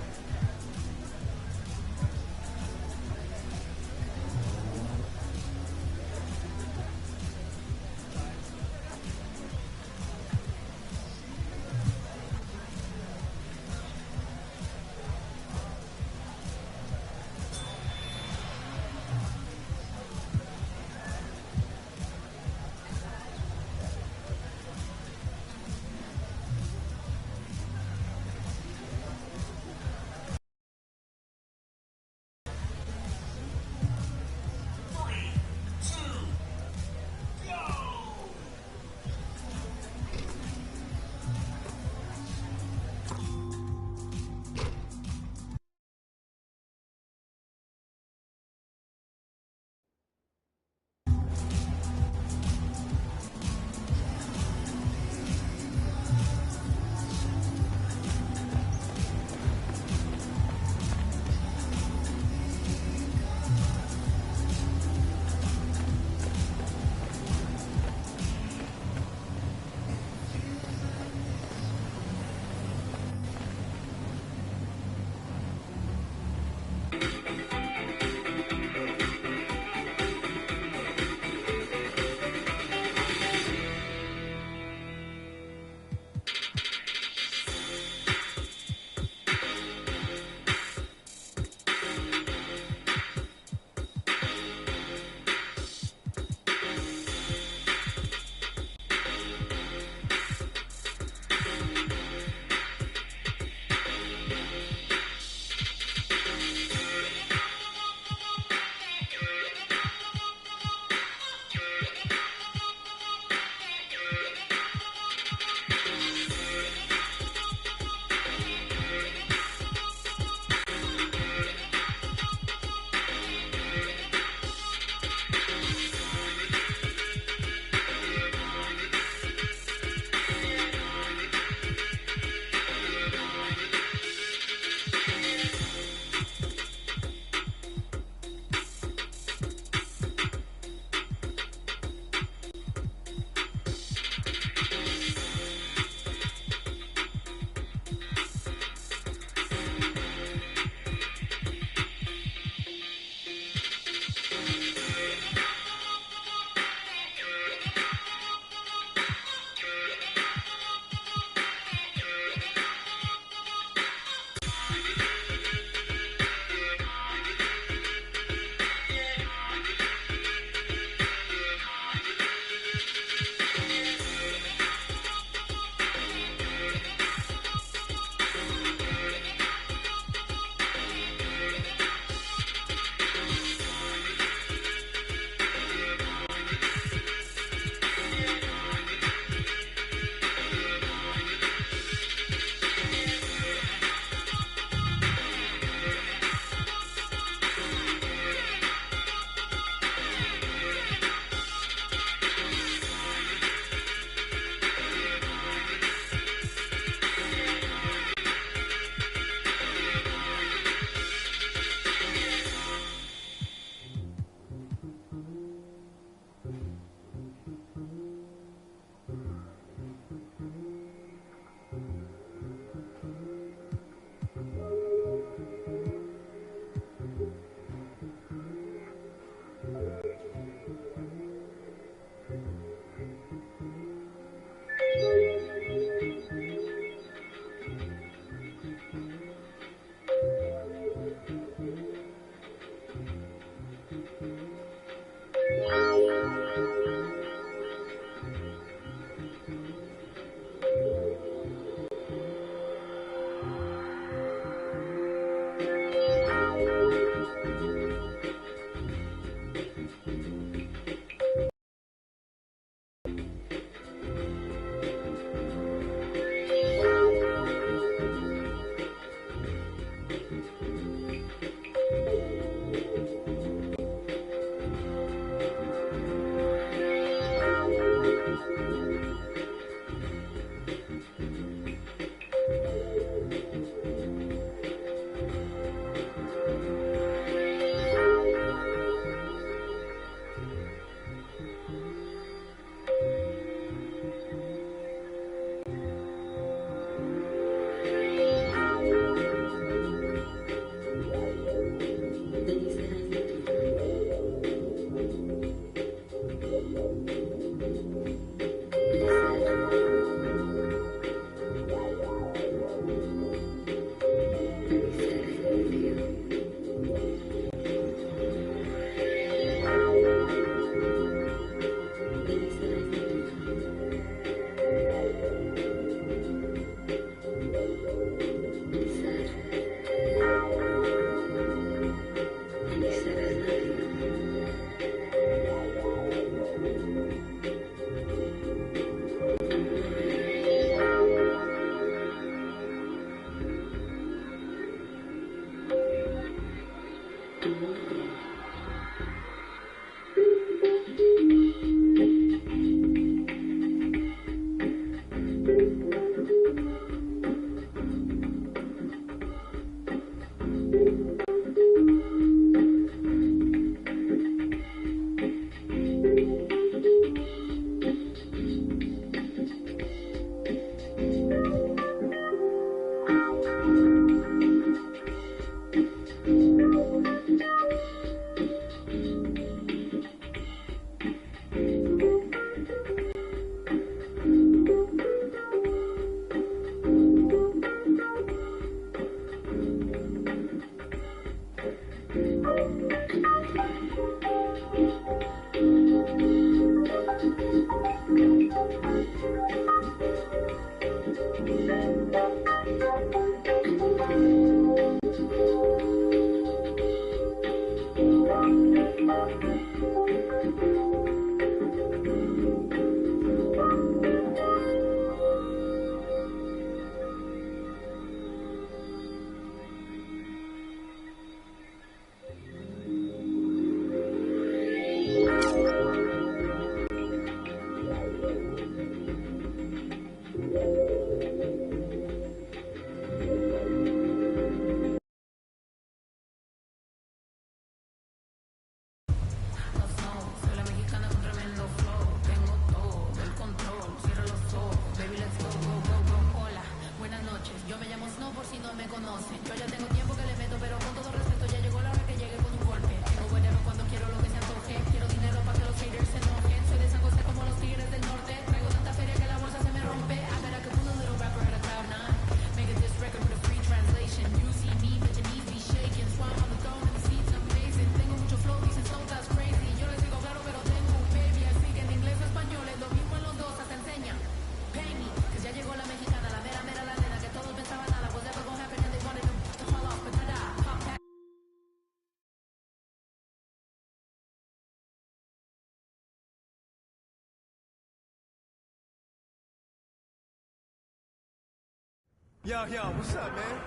Yo, what's up, man?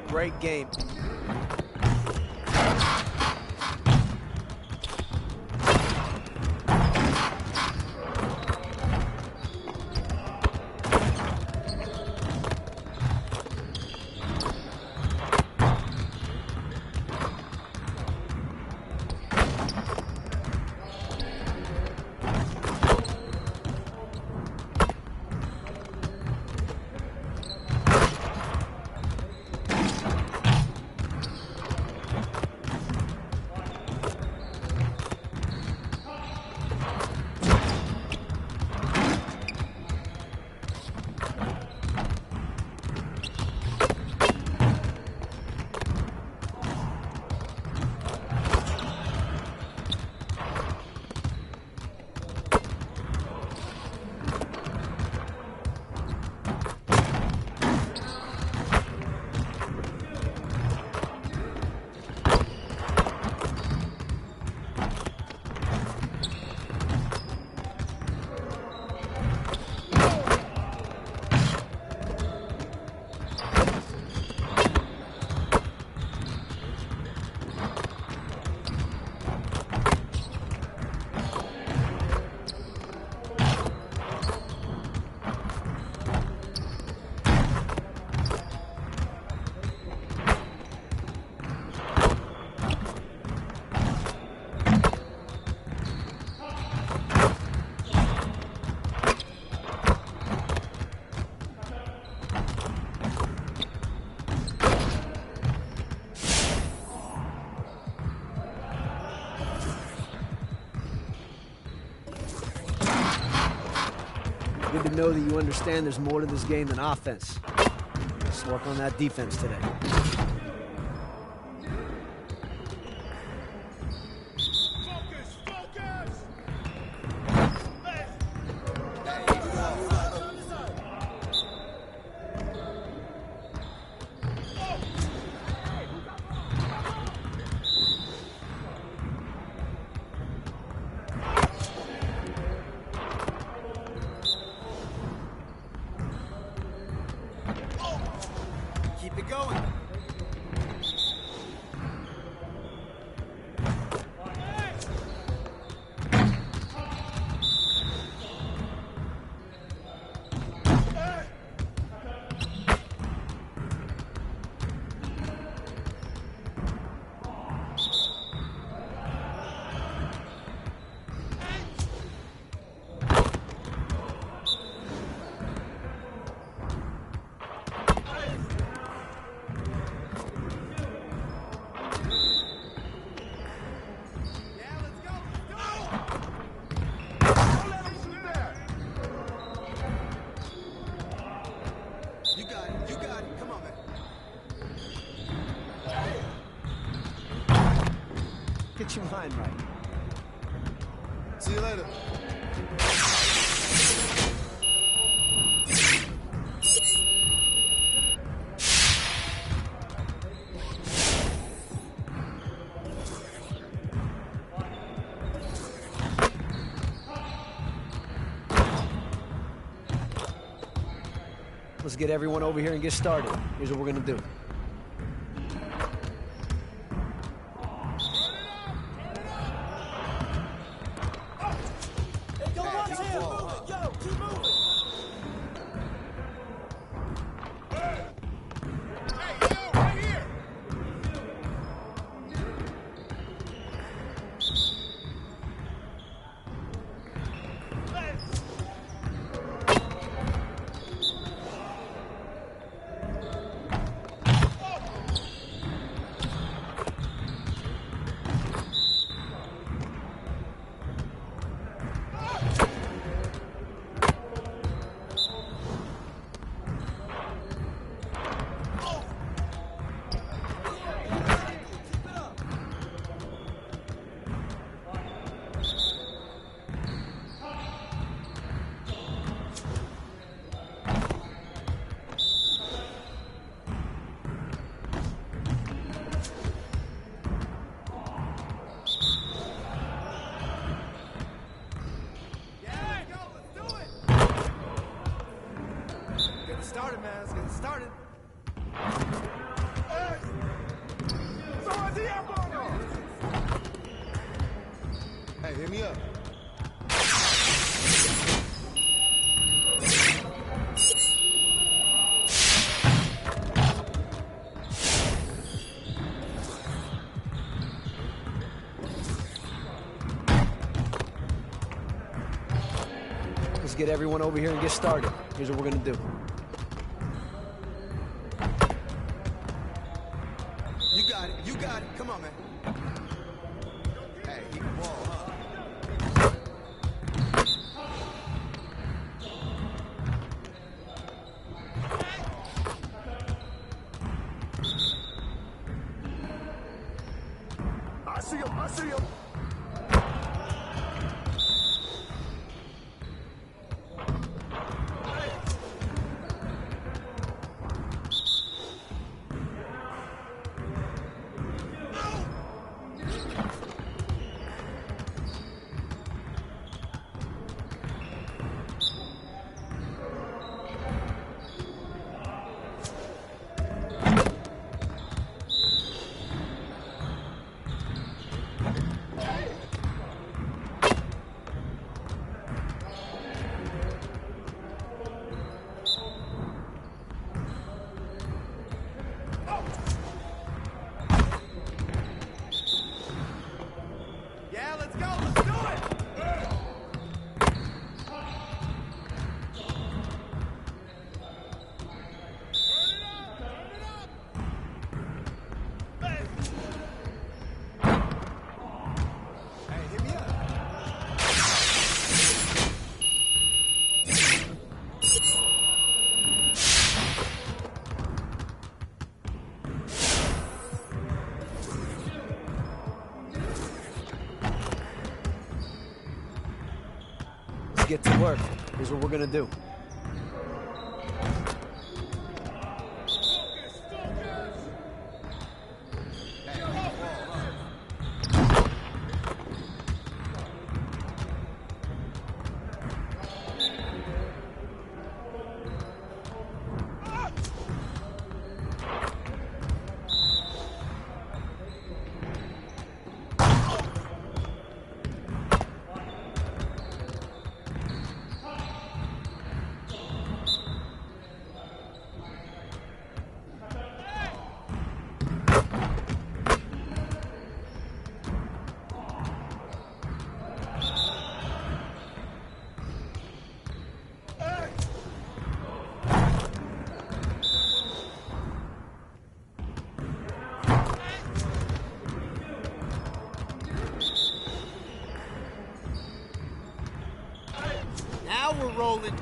Great game. Good to know that you understand there's more to this game than offense. Let's work on that defense today. Keep it going. You got it. You got it. Come on, man. Get your mind right. See you later. Let's get everyone over here and get started. Here's what we're gonna do. Get it started, man. Let's get it started. Hey, hit me up. Let's get everyone over here and get started. Here's what we're gonna do. You got it. You got it. Come on, man. Hey, he can ball, huh? I see him. I see him. get to work. Here's what we're going to do. Now we're rolling.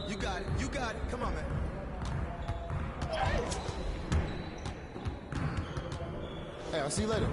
You got it. You got it. Come on, man. Hey, I'll see you later.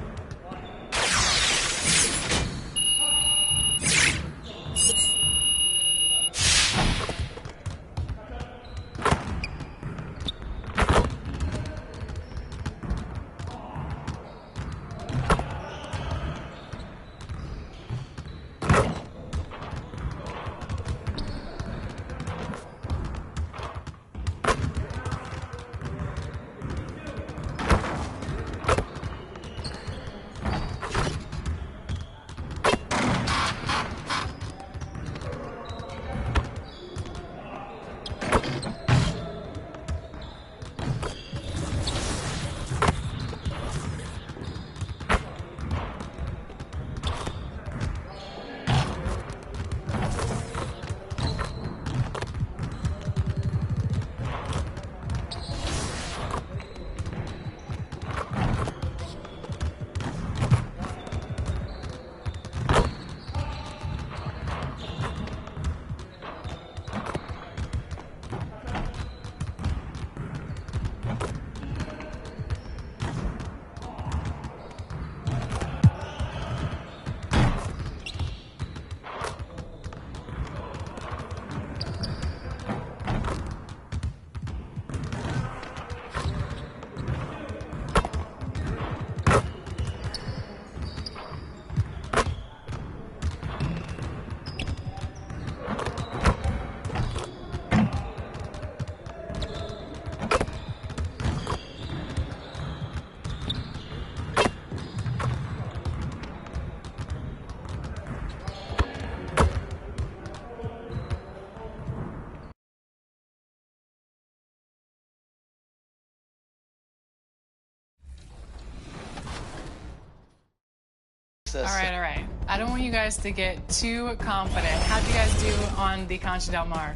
All right. I don't want you guys to get too confident. How'd you guys do on the Concha Del Mar?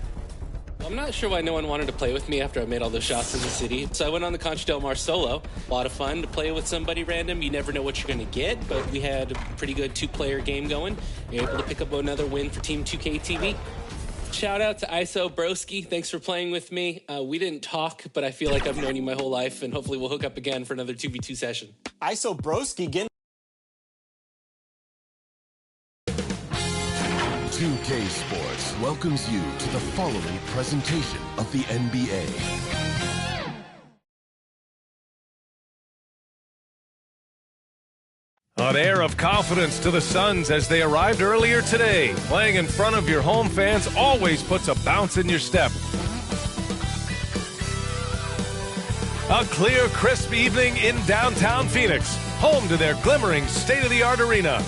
I'm not sure why no one wanted to play with me after I made all those shots in the city. So I went on the Concha Del Mar solo. A lot of fun to play with somebody random. You never know what you're going to get, but we had a pretty good two-player game going. We were able to pick up another win for Team 2K TV. Shout out to ISO Broski. Thanks for playing with me. We didn't talk, but I feel like I've known you my whole life, and hopefully we'll hook up again for another 2v2 session. ISO Broski getting 2K Sports welcomes you to the following presentation of the NBA. An air of confidence to the Suns as they arrived earlier today. Playing in front of your home fans always puts a bounce in your step. A clear, crisp evening in downtown Phoenix, home to their glimmering state-of-the-art arena.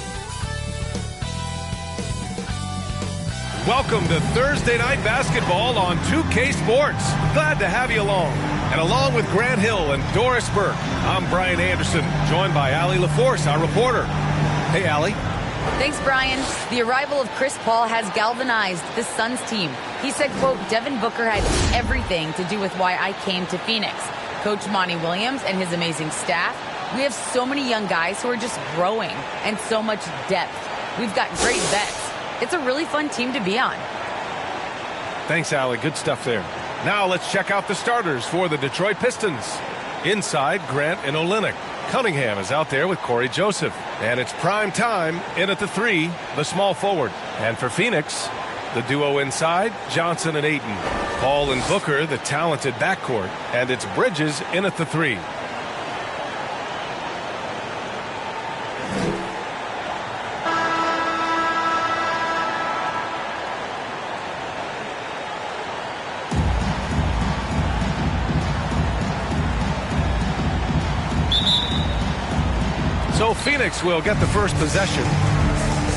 Welcome to Thursday Night Basketball on 2K Sports. Glad to have you along. And along with Grant Hill and Doris Burke, I'm Brian Anderson, joined by Allie LaForce, our reporter. Hey, Allie. Thanks, Brian. The arrival of Chris Paul has galvanized the Suns team. He said, quote, Devin Booker had everything to do with why I came to Phoenix. Coach Monty Williams and his amazing staff, We have so many young guys who are just growing and so much depth. We've got great vets. It's a really fun team to be on. Thanks, Allie. Good stuff there. Now let's check out the starters for the Detroit Pistons. Inside, Grant and Olynyk. Cunningham is out there with Corey Joseph. And it's prime time in at the 3, the small forward. And for Phoenix, the duo inside, Johnson and Ayton. Paul and Booker, the talented backcourt. And it's Bridges in at the 3. So Phoenix will get the first possession.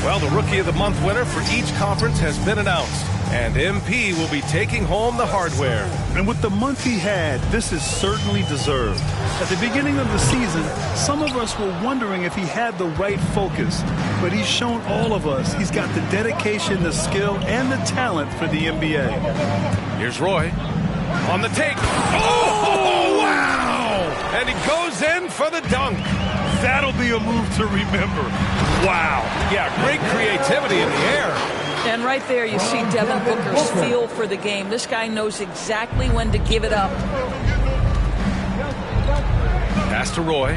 Well, the Rookie of the Month winner for each conference has been announced. And MP will be taking home the hardware. And with the month he had, this is certainly deserved. At the beginning of the season, some of us were wondering if he had the right focus. But he's shown all of us he's got the dedication, the skill, and the talent for the NBA. Here's Roy on the take. Oh, wow! And he goes in for the dunk. That'll be a move to remember. Wow. Yeah, great creativity in the air. And right there you see Devin Booker's feel for the game. This guy knows exactly when to give it up. Pass to Roy.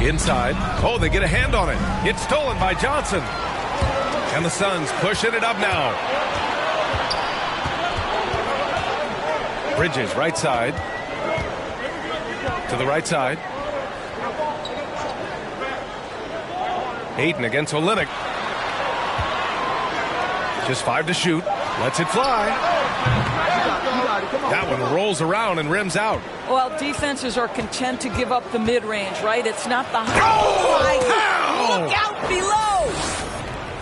Inside. Oh, they get a hand on it. It's stolen by Johnson. And the Suns pushing it up now. Bridges, right side. To the right side. Ayton against Olynyk. Just 5 to shoot. Lets it fly. That one rolls around and rims out. Well, defenses are content to give up the mid-range, right? It's not the high. Oh! Look out below!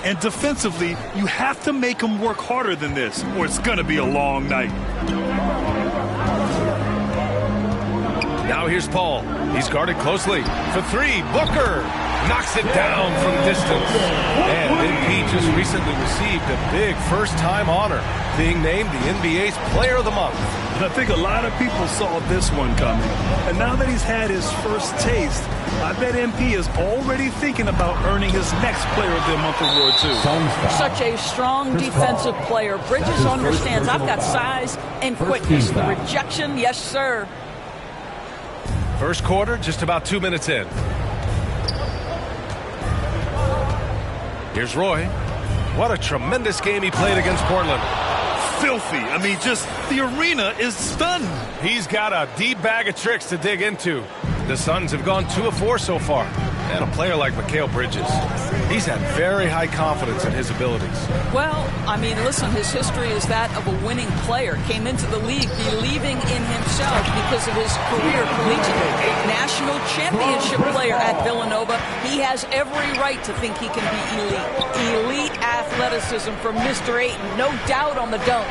And defensively, you have to make them work harder than this, or it's going to be a long night. Now here's Paul. He's guarded closely. For 3, Booker knocks it down from distance. And MP just recently received a big first-time honor, being named the NBA's Player of the Month. I think a lot of people saw this one coming. And now that he's had his first taste, I bet MP is already thinking about earning his next Player of the Month award, too. Such a strong defensive player. Bridges understands I've got size and quickness. The rejection, yes, sir. First quarter, just about 2 minutes in. Here's Roy. What a tremendous game he played against Portland. Filthy. I mean, just the arena is stunned. He's got a deep bag of tricks to dig into. The Suns have gone 2 of 4 so far. And a player like Mikal Bridges, he's had very high confidence in his abilities. Well, I mean, listen, his history is that of a winning player. Came into the league believing in himself because of his career collegiate. National championship player at Villanova. He has every right to think he can be elite. Elite athleticism from Mr. Ayton. No doubt on the dunk.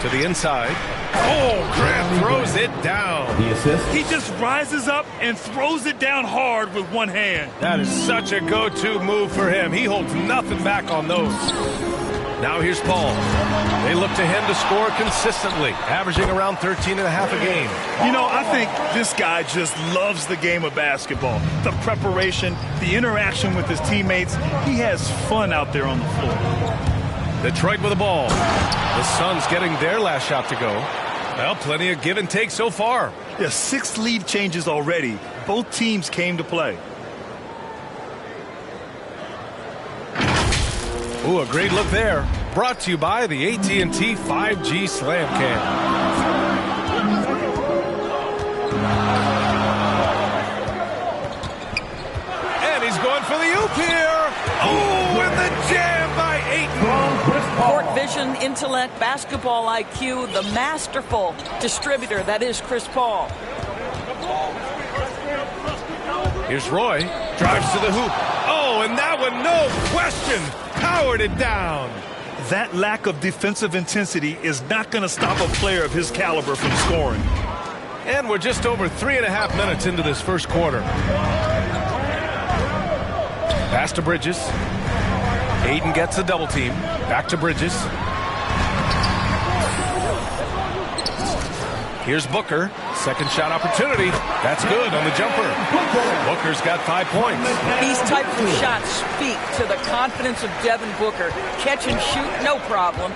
To the inside. Oh, Grant throws it down. The assist. He just rises up and throws it down hard with one hand. That is such a go-to move for him. He holds nothing back on those. Now here's Paul. They look to him to score consistently, averaging around 13 and a half a game. You know, I think this guy just loves the game of basketball. The preparation, the interaction with his teammates. He has fun out there on the floor. Detroit with the ball. The Suns getting their last shot to go. Well, plenty of give and take so far. Yeah, 6 lead changes already. Both teams came to play. Ooh, a great look there. Brought to you by the AT&T 5G Slam Cam. And he's going for the oop here. Oh, and the jam by Ayton. Court vision, intellect, basketball IQ, the masterful distributor that is Chris Paul. Here's Roy. Drives to the hoop. Oh, and that one, no question, powered it down. That lack of defensive intensity is not going to stop a player of his caliber from scoring. And we're just over 3.5 minutes into this first quarter. Pass to Bridges. Ayton gets a double team. Back to Bridges. Here's Booker. Second shot opportunity. That's good on the jumper. Booker's got 5 points. These types of shots speak to the confidence of Devin Booker. Catch and shoot, no problem.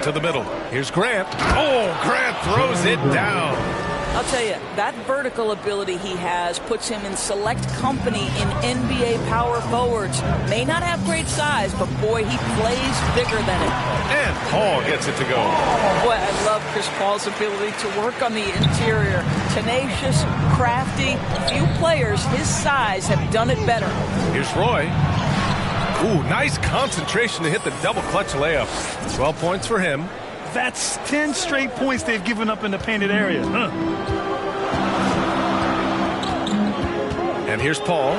To the middle. Here's Grant. Oh, Grant throws it down. I'll tell you, that vertical ability he has puts him in select company in NBA power forwards. May not have great size, but boy, he plays bigger than it. And Paul gets it to go. Boy, I love Chris Paul's ability to work on the interior. Tenacious, crafty. Few players his size have done it better. Here's Roy. Ooh, nice concentration to hit the double clutch layup. 12 points for him. That's 10 straight points they've given up in the painted area. And here's Paul.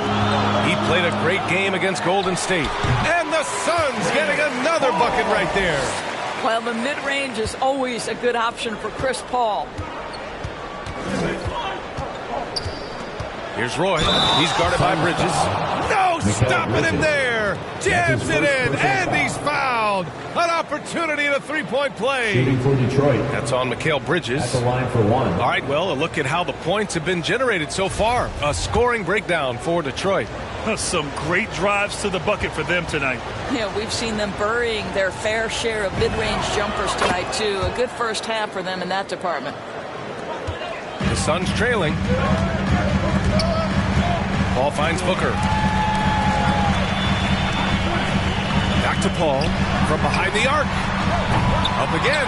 He played a great game against Golden State. And the Suns getting another bucket right there. Well, the mid-range is always a good option for Chris Paul. Here's Roy. He's guarded by Bridges. No, stopping him there. Jams it in, and he's fouled. An opportunity and a three-point play. Shooting for Detroit. That's on Mikal Bridges. At the line for one. All right, well, a look at how the points have been generated so far. A scoring breakdown for Detroit. Some great drives to the bucket for them tonight. Yeah, we've seen them burying their fair share of mid-range jumpers tonight, too. A good first half for them in that department. The Suns trailing. Paul finds Booker. Back to Paul from behind the arc. Up again.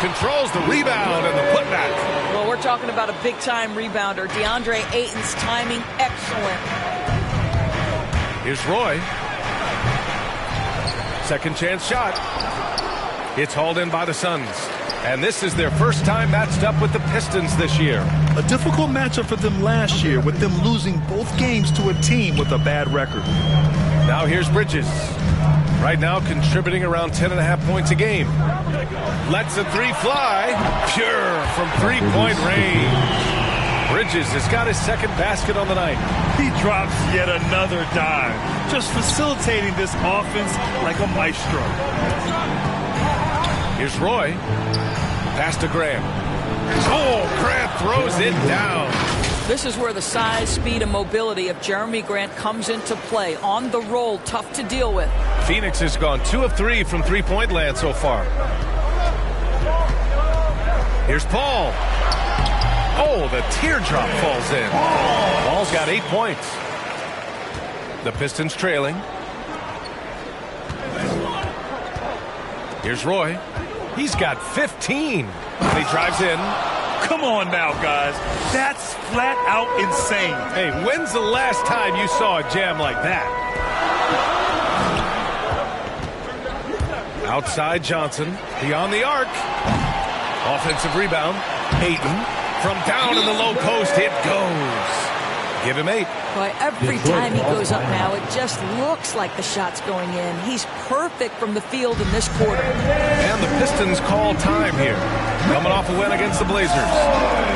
Controls the rebound and the putback. Well, we're talking about a big-time rebounder. DeAndre Ayton's timing, excellent. Here's Roy. Second chance shot. It's hauled in by the Suns. And this is their first time matched up with the Pistons this year. A difficult matchup for them last year, with them losing both games to a team with a bad record. Now here's Bridges. Right now contributing around 10.5 points a game. Lets a three fly. Pure from three-point range. Bridges has got his second basket on the night. He drops yet another dime, just facilitating this offense like a maestro. Here's Roy. Pass to Graham. Oh, Grant throws it down. This is where the size, speed, and mobility of Jeremy Grant comes into play. On the roll, tough to deal with. Phoenix has gone 2 of 3 from three-point land so far. Here's Paul. Oh, the teardrop falls in. Paul's got 8 points. The Pistons trailing. Here's Roy. He's got 15. And he drives in. Come on now, guys. That's flat out insane. Hey, when's the last time you saw a jam like that? Outside Johnson. Beyond the arc. Offensive rebound. Ayton. From down in the low post, it goes. Give him 8. Boy, every time he goes up now, it just looks like the shot's going in. He's perfect from the field in this quarter. And the Pistons call time here. Coming off a win against the Blazers.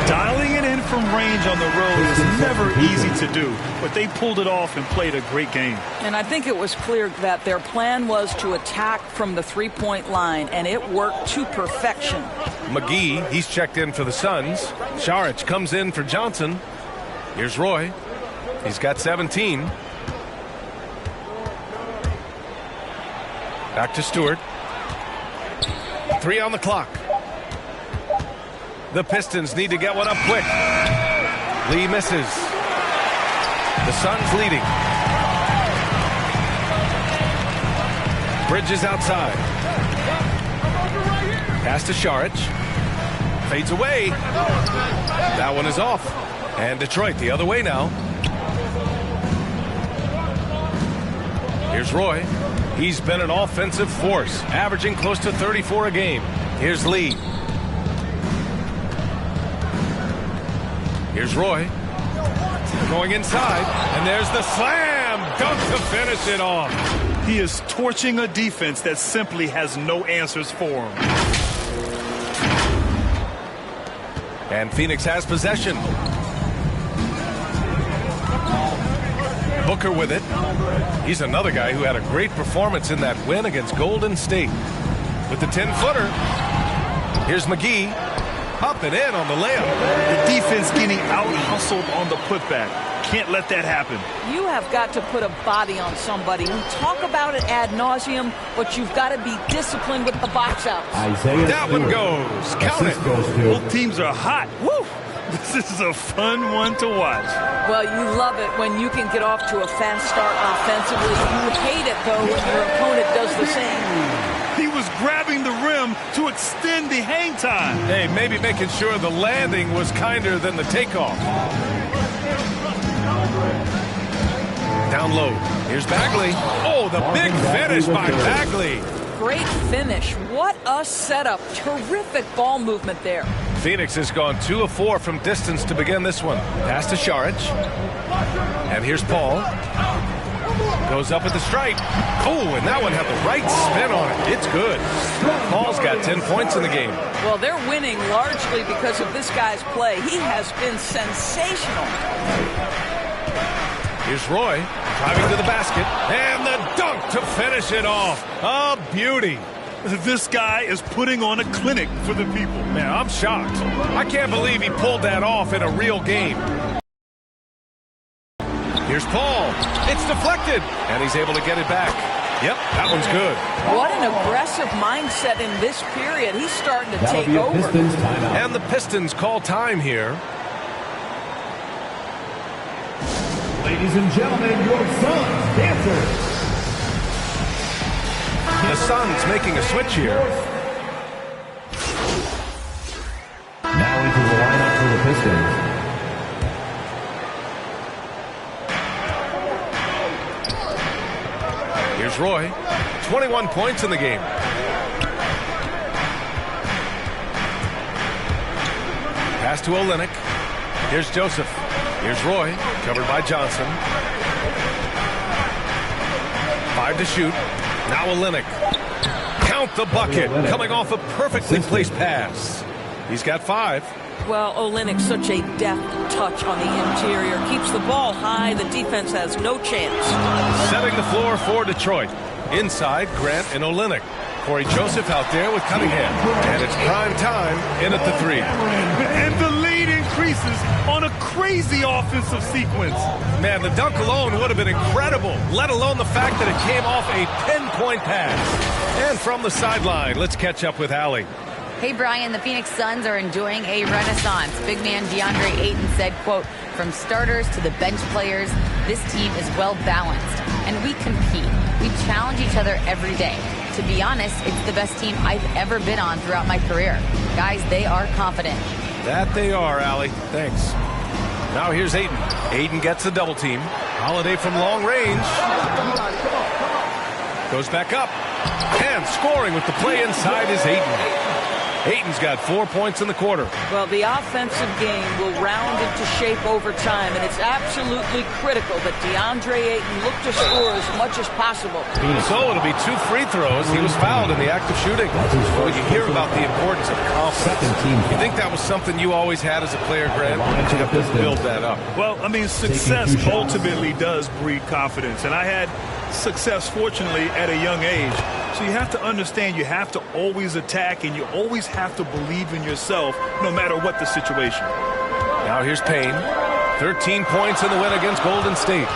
Dialing it in from range on the road is never easy to do, but they pulled it off and played a great game. And I think it was clear that their plan was to attack from the three-point line, and it worked to perfection. McGee, he's checked in for the Suns. Saric comes in for Johnson. Here's Roy. He's got 17. Back to Stewart. 3 on the clock. The Pistons need to get one up quick. Lee misses. The Suns leading. Bridges outside. Pass to Saric. Fades away. That one is off. And Detroit the other way now. Here's Roy. He's been an offensive force, averaging close to 34 a game. Here's Lee. Here's Roy. Going inside, and there's the slam dunk to finish it off. He is torching a defense that simply has no answers for him. And Phoenix has possession. Booker with it. He's another guy who had a great performance in that win against Golden State. With the 10-footer. Here's McGee. Up and in on the layup. The defense getting out-hustled on the putback. Can't let that happen. You have got to put a body on somebody. We talk about it ad nauseum, but you've got to be disciplined with the box outs. That one goes. Count it. Both teams are hot. Woo! This is a fun one to watch. Well, you love it when you can get off to a fast start offensively. You hate it, though, when your opponent does the same. He was grabbing the rim to extend the hang time. Hey, maybe making sure the landing was kinder than the takeoff. Down low. Here's Bagley. Oh, the big finish by Bagley. Great finish. What a setup. Terrific ball movement there. Phoenix has gone 2 of 4 from distance to begin this one. Pass to Šarić. And here's Paul. Goes up at the stripe. Oh, and that one had the right spin on it. It's good. Paul's got 10 points in the game. Well, they're winning largely because of this guy's play. He has been sensational. Here's Roy driving to the basket. And the dunk to finish it off. A beauty. This guy is putting on a clinic for the people. Man, I'm shocked. I can't believe he pulled that off in a real game. Here's Paul. It's deflected. And he's able to get it back. Yep, that one's good. What an aggressive mindset in this period. He's starting to take over. And the Pistons call time here. Ladies and gentlemen, your Suns dancers. The Suns making a switch here. Now into the lineup for the Pistons. Here's Roy. 21 points in the game. Pass to Olynyk. Here's Joseph. Here's Roy. Covered by Johnson. 5 to shoot. Now Olynyk. Count the bucket. Coming off a perfectly placed pass. He's got 5. Well, Olynyk, such a deft touch on the interior. Keeps the ball high. The defense has no chance. Setting the floor for Detroit. Inside, Grant and Olynyk. Corey Joseph out there with Cunningham. And it's prime time in at the 3. And the lead increases on a crazy offensive sequence. Man, the dunk alone would have been incredible, let alone the fact that it came off a pinpoint pass. And from the sideline, let's catch up with Allie. Hey, Brian, the Phoenix Suns are enjoying a renaissance. Big man DeAndre Ayton said, quote, from starters to the bench players, this team is well balanced, and we compete. We challenge each other every day. To be honest, it's the best team I've ever been on throughout my career. Guys, they are confident. That they are, Allie. Thanks. Now here's Ayton. Ayton gets the double team. Holiday from long range. Goes back up. And scoring with the play inside is Ayton. Ayton's got 4 points in the quarter. Well, the offensive game will round into shape over time, and it's absolutely critical that DeAndre Ayton look to score as much as possible. So it'll be 2 free throws. He was fouled in the act of shooting. Well, you hear about the importance of confidence. You think that was something you always had as a player, Grant? You have to build that up. Well, I mean, success ultimately does breed confidence, and I had success, fortunately, at a young age. So you have to understand you have to always attack, and you always have to believe in yourself no matter what the situation. Now here's Payne. 13 points in the win against Golden State.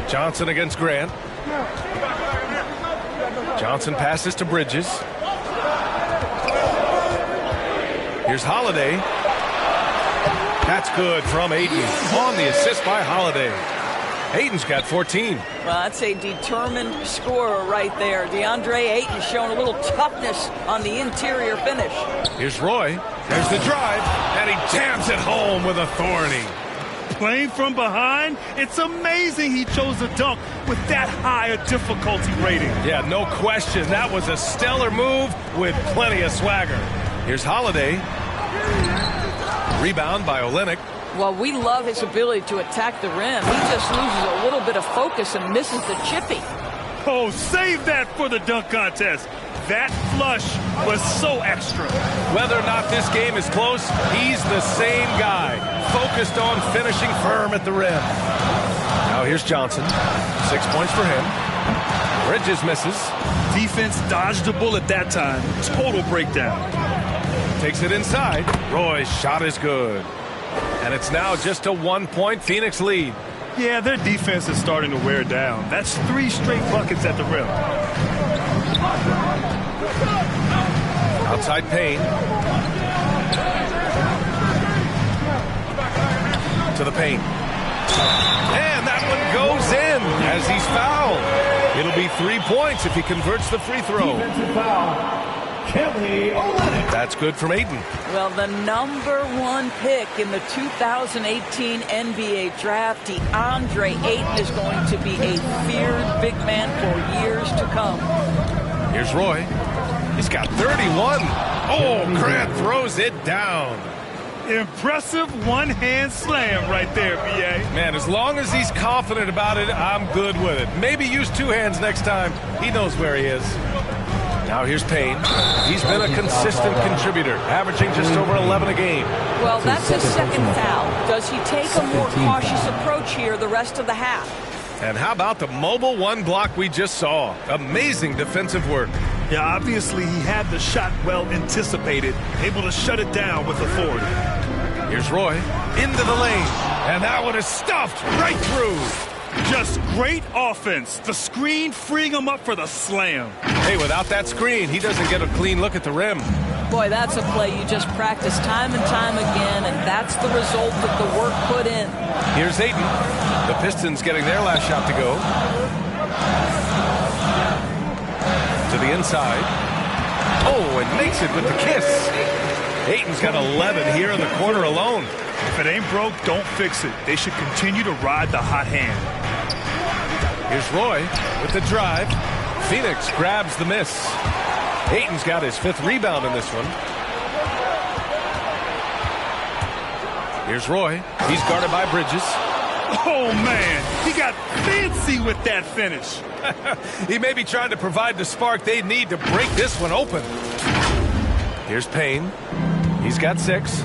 Johnson against Grant. Johnson passes to Bridges. Here's Holiday. That's good from Ayton on the assist by Holiday. Ayton's got 14. Well, that's a determined scorer right there. DeAndre Ayton showing a little toughness on the interior finish. Here's Roy. There's the drive, and he jams it home with authority. Playing from behind, it's amazing he chose a dunk with that high a difficulty rating. Yeah, no question. That was a stellar move with plenty of swagger. Here's Holiday. Rebound by Olynyk. Well, we love his ability to attack the rim. He just loses a little bit of focus and misses the chippy. Oh, save that for the dunk contest. That flush was so extra. Whether or not this game is close, he's the same guy, focused on finishing firm at the rim. Now here's Johnson. 6 points for him. Bridges misses. Defense dodged the bullet that time. Total breakdown. Takes it inside. Roy's shot is good. And it's now just a 1-point Phoenix lead. Yeah, their defense is starting to wear down. That's 3 straight buckets at the rim. Outside Payne. To the paint. And that one goes in as he's fouled. It'll be 3 points if he converts the free throw. Kelly Olynyk. That's good from Ayton. Well, the #1 pick in the 2018 NBA draft, DeAndre Ayton, is going to be a feared big man for years to come. Here's Roy. He's got 31. Oh, Grant throws it down. Impressive one-hand slam right there, B.A. Man, as long as he's confident about it, I'm good with it. Maybe use 2 hands next time. He knows where he is. Now here's Payne. He's been a consistent contributor, averaging just over 11 a game. Well, that's his second foul. Does he take a more cautious approach here the rest of the half? And how about the mobile 1 block we just saw? Amazing defensive work. Yeah, obviously he had the shot well anticipated, able to shut it down with authority. Here's Roy into the lane, and that one is stuffed right through. Just great offense. The screen freeing him up for the slam. Hey, without that screen, he doesn't get a clean look at the rim. Boy, that's a play you just practice time and time again, and that's the result of the work put in. Here's Ayton. The Pistons getting their last shot to go. To the inside. Oh, and makes it with the kiss. Ayton's got 11 here in the quarter alone. If it ain't broke, don't fix it. They should continue to ride the hot hand. Here's Roy with the drive. Phoenix grabs the miss. Ayton's got his 5th rebound in this one. Here's Roy. He's guarded by Bridges. Oh, man. He got fancy with that finish. He may be trying to provide the spark they need to break this one open. Here's Payne. He's got 6.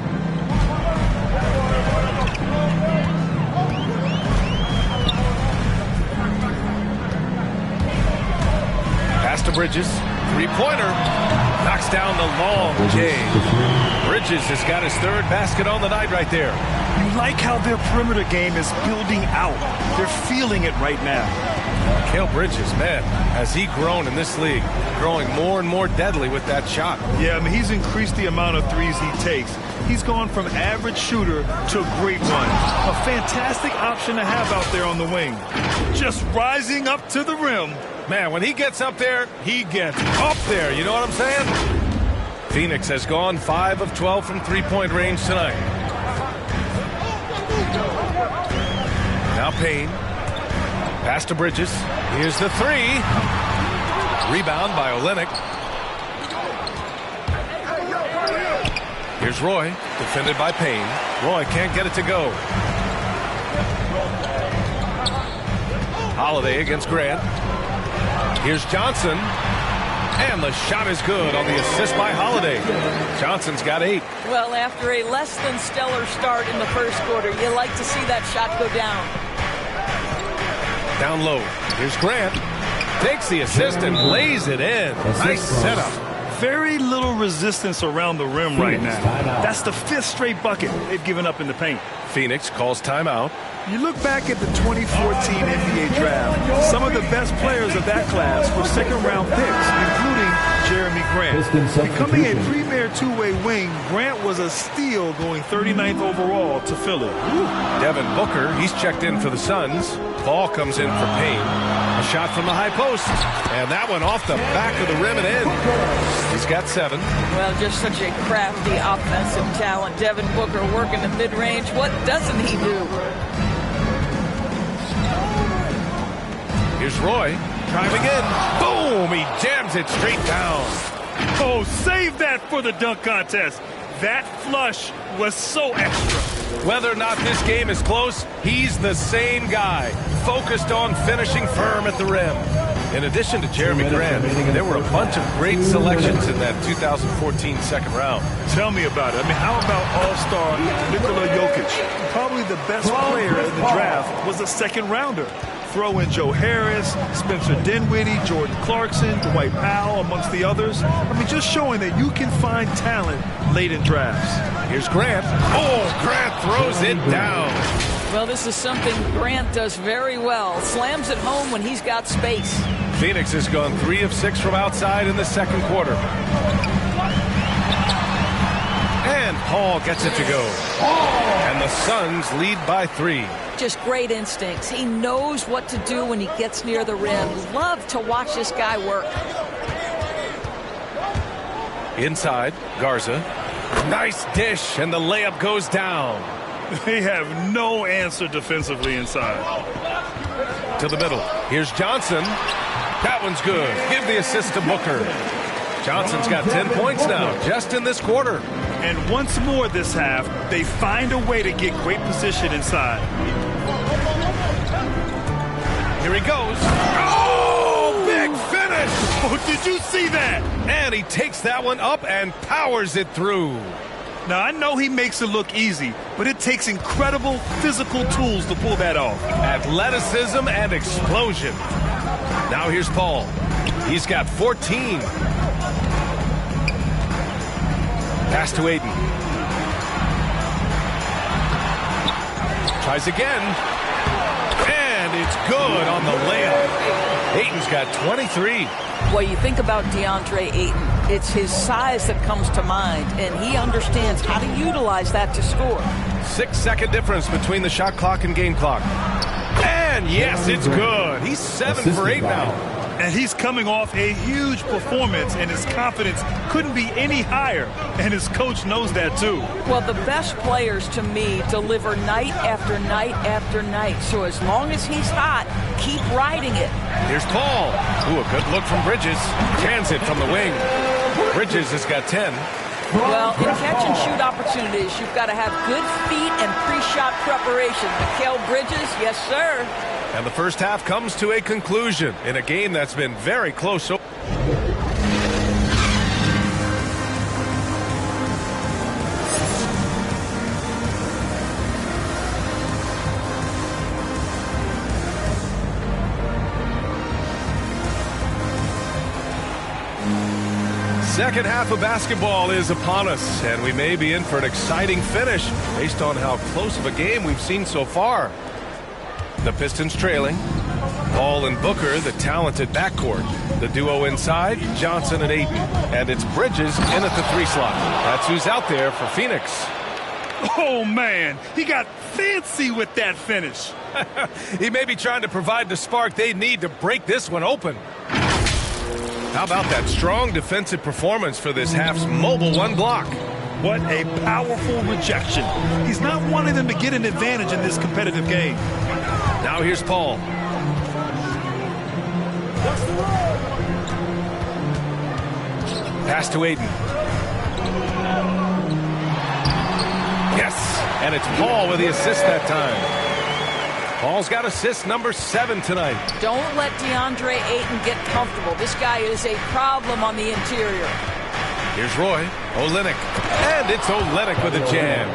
Pass to Bridges. 3-pointer. Knocks down the long J. Bridges has got his 3rd basket on the night right there. You like how their perimeter game is building out. They're feeling it right now. Mikal Bridges, man, has he grown in this league, growing more and more deadly with that shot. Yeah, I mean, he's increased the amount of threes he takes. He's gone from average shooter to a great one. A fantastic option to have out there on the wing. Just rising up to the rim. Man, when he gets up there, he gets up there. You know what I'm saying? Phoenix has gone 5 of 12 from 3-point range tonight. Now Payne. Pass to Bridges. Here's the 3. Rebound by Olynyk. Here's Roy, defended by Payne. Roy can't get it to go. Holiday against Grant. Here's Johnson. And the shot is good on the assist by Holiday. Johnson's got 8. Well, after a less than stellar start in the first quarter, you like to see that shot go down. Down low. Here's Grant. Takes the assist and lays it in. Nice setup. Very little resistance around the rim right now. That's the 5th straight bucket they've given up in the paint. Phoenix calls timeout. You look back at the 2014 NBA draft, some of the best players of that class were second-round picks, including Jeremy Grant. Becoming a premier 2-way wing, Grant was a steal going 39th overall to Philly. Devin Booker, he's checked in for the Suns. Ball comes in for Payne. A shot from the high post. And that one off the back of the rim and in. He's got 7. Well, just such a crafty offensive talent. Devin Booker working the mid-range. What doesn't he do? Here's Roy, driving in. Boom! He jams it straight down. Oh, save that for the dunk contest. That flush was so extra. Whether or not this game is close, he's the same guy, focused on finishing firm at the rim. In addition to Jeremy Grant, there were a bunch of great selections in that 2014 second round. Tell me about it. I mean, how about all-star Nikola Jokic? Probably the best player in the draft was a second rounder. throw in Joe Harris, Spencer Dinwiddie, Jordan Clarkson, Dwight Powell, amongst the others. I mean, just showing that you can find talent late in drafts. Here's Grant. Oh, Grant throws it down. Well, this is something Grant does very well. Slams it home when he's got space. Phoenix has gone 3 of 6 from outside in the second quarter. And Paul gets it to go. And the Suns lead by 3. Just great instincts. He knows what to do when he gets near the rim. Love to watch this guy work. Inside, Garza. Nice dish, and the layup goes down. They have no answer defensively inside. To the middle. Here's Johnson. That one's good. Give the assist to Booker. Johnson's got 10 points now, just in this quarter. And once more this half, they find a way to get great position inside. Here he goes. Oh, big finish! Oh, did you see that? And he takes that one up and powers it through. Now, I know he makes it look easy, but it takes incredible physical tools to pull that off. Athleticism and explosion. Now here's Paul. He's got 14. Pass to Ayton. Tries again. And it's good on the layup. Ayton's got 23. Well, you think about DeAndre Ayton. It's his size that comes to mind, and he understands how to utilize that to score. 6-second difference between the shot clock and game clock. And yes, it's good. He's 7 for 8 now. And he's coming off a huge performance, and his confidence couldn't be any higher. And his coach knows that, too. Well, the best players, to me, deliver night after night after night. So as long as he's hot, keep riding it. Here's Paul. Ooh, a good look from Bridges. Cans it from the wing. Bridges has got 10. Well, in catch-and-shoot opportunities, you've got to have good feet and pre-shot preparation. Mikal Bridges, yes, sir. And the first half comes to a conclusion in a game that's been very close. Second half of basketball is upon us, and we may be in for an exciting finish based on how close of a game we've seen so far. The Pistons trailing. Paul and Booker, the talented backcourt. The duo inside, Johnson and Ayton. And it's Bridges in at the 3 slot. That's who's out there for Phoenix. Oh, man. He got fancy with that finish. He may be trying to provide the spark they need to break this one open. How about that strong defensive performance for this half's mobile 1 block? What a powerful rejection. He's not wanting them to get an advantage in this competitive game. Now here's Paul. Pass to Ayton. Yes, and it's Paul with the assist that time. Paul's got assist number 7 tonight. Don't let DeAndre Ayton get comfortable. This guy is a problem on the interior. Here's Roy. Olynyk. And it's Olynyk with a jam.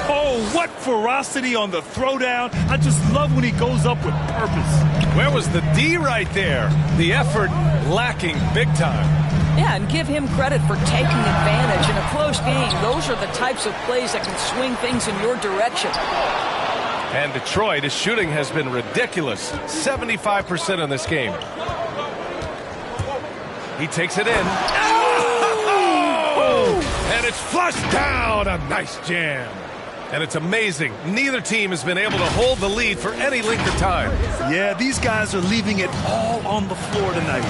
Oh, what ferocity on the throwdown. I just love when he goes up with purpose. Where was the D right there? The effort lacking big time. Yeah, and give him credit for taking advantage in a close game. Those are the types of plays that can swing things in your direction. And Detroit, his shooting has been ridiculous. 75% in this game. He takes it in. Oh! And it's flushed down. A nice jam. And it's amazing. Neither team has been able to hold the lead for any length of time. Yeah, these guys are leaving it all on the floor tonight.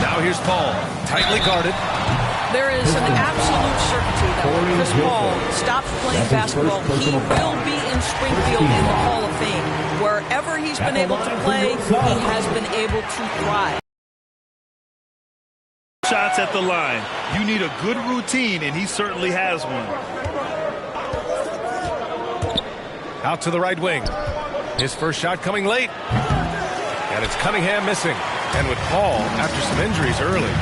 Now here's Paul. Tightly guarded. There is an absolute certainty that when Chris Paul stops playing basketball, he will be in Springfield in the Hall of Fame. Wherever he's been able to play, he has been able to thrive. Shots at the line. You need a good routine, and he certainly has one. Out to the right wing. His first shot coming late. And it's Cunningham missing. And with Paul, after some injuries early,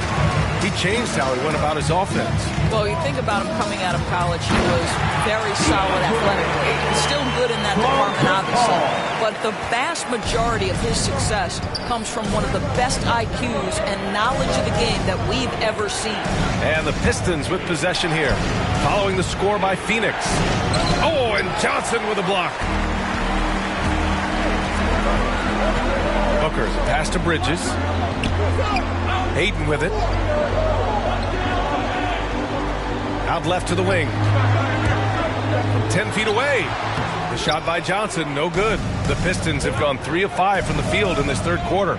He changed how he went about his offense. Well, you think about him coming out of college, he was very solid athletically. He's still good in that department, obviously. But the vast majority of his success comes from one of the best IQs and knowledge of the game that we've ever seen. And the Pistons with possession here, following the score by Phoenix. Oh, and Johnson with a block. Booker, pass to Bridges. Ayton with it. Out left to the wing. From 10 feet away. The shot by Johnson, no good. The Pistons have gone 3 of 5 from the field in this third quarter.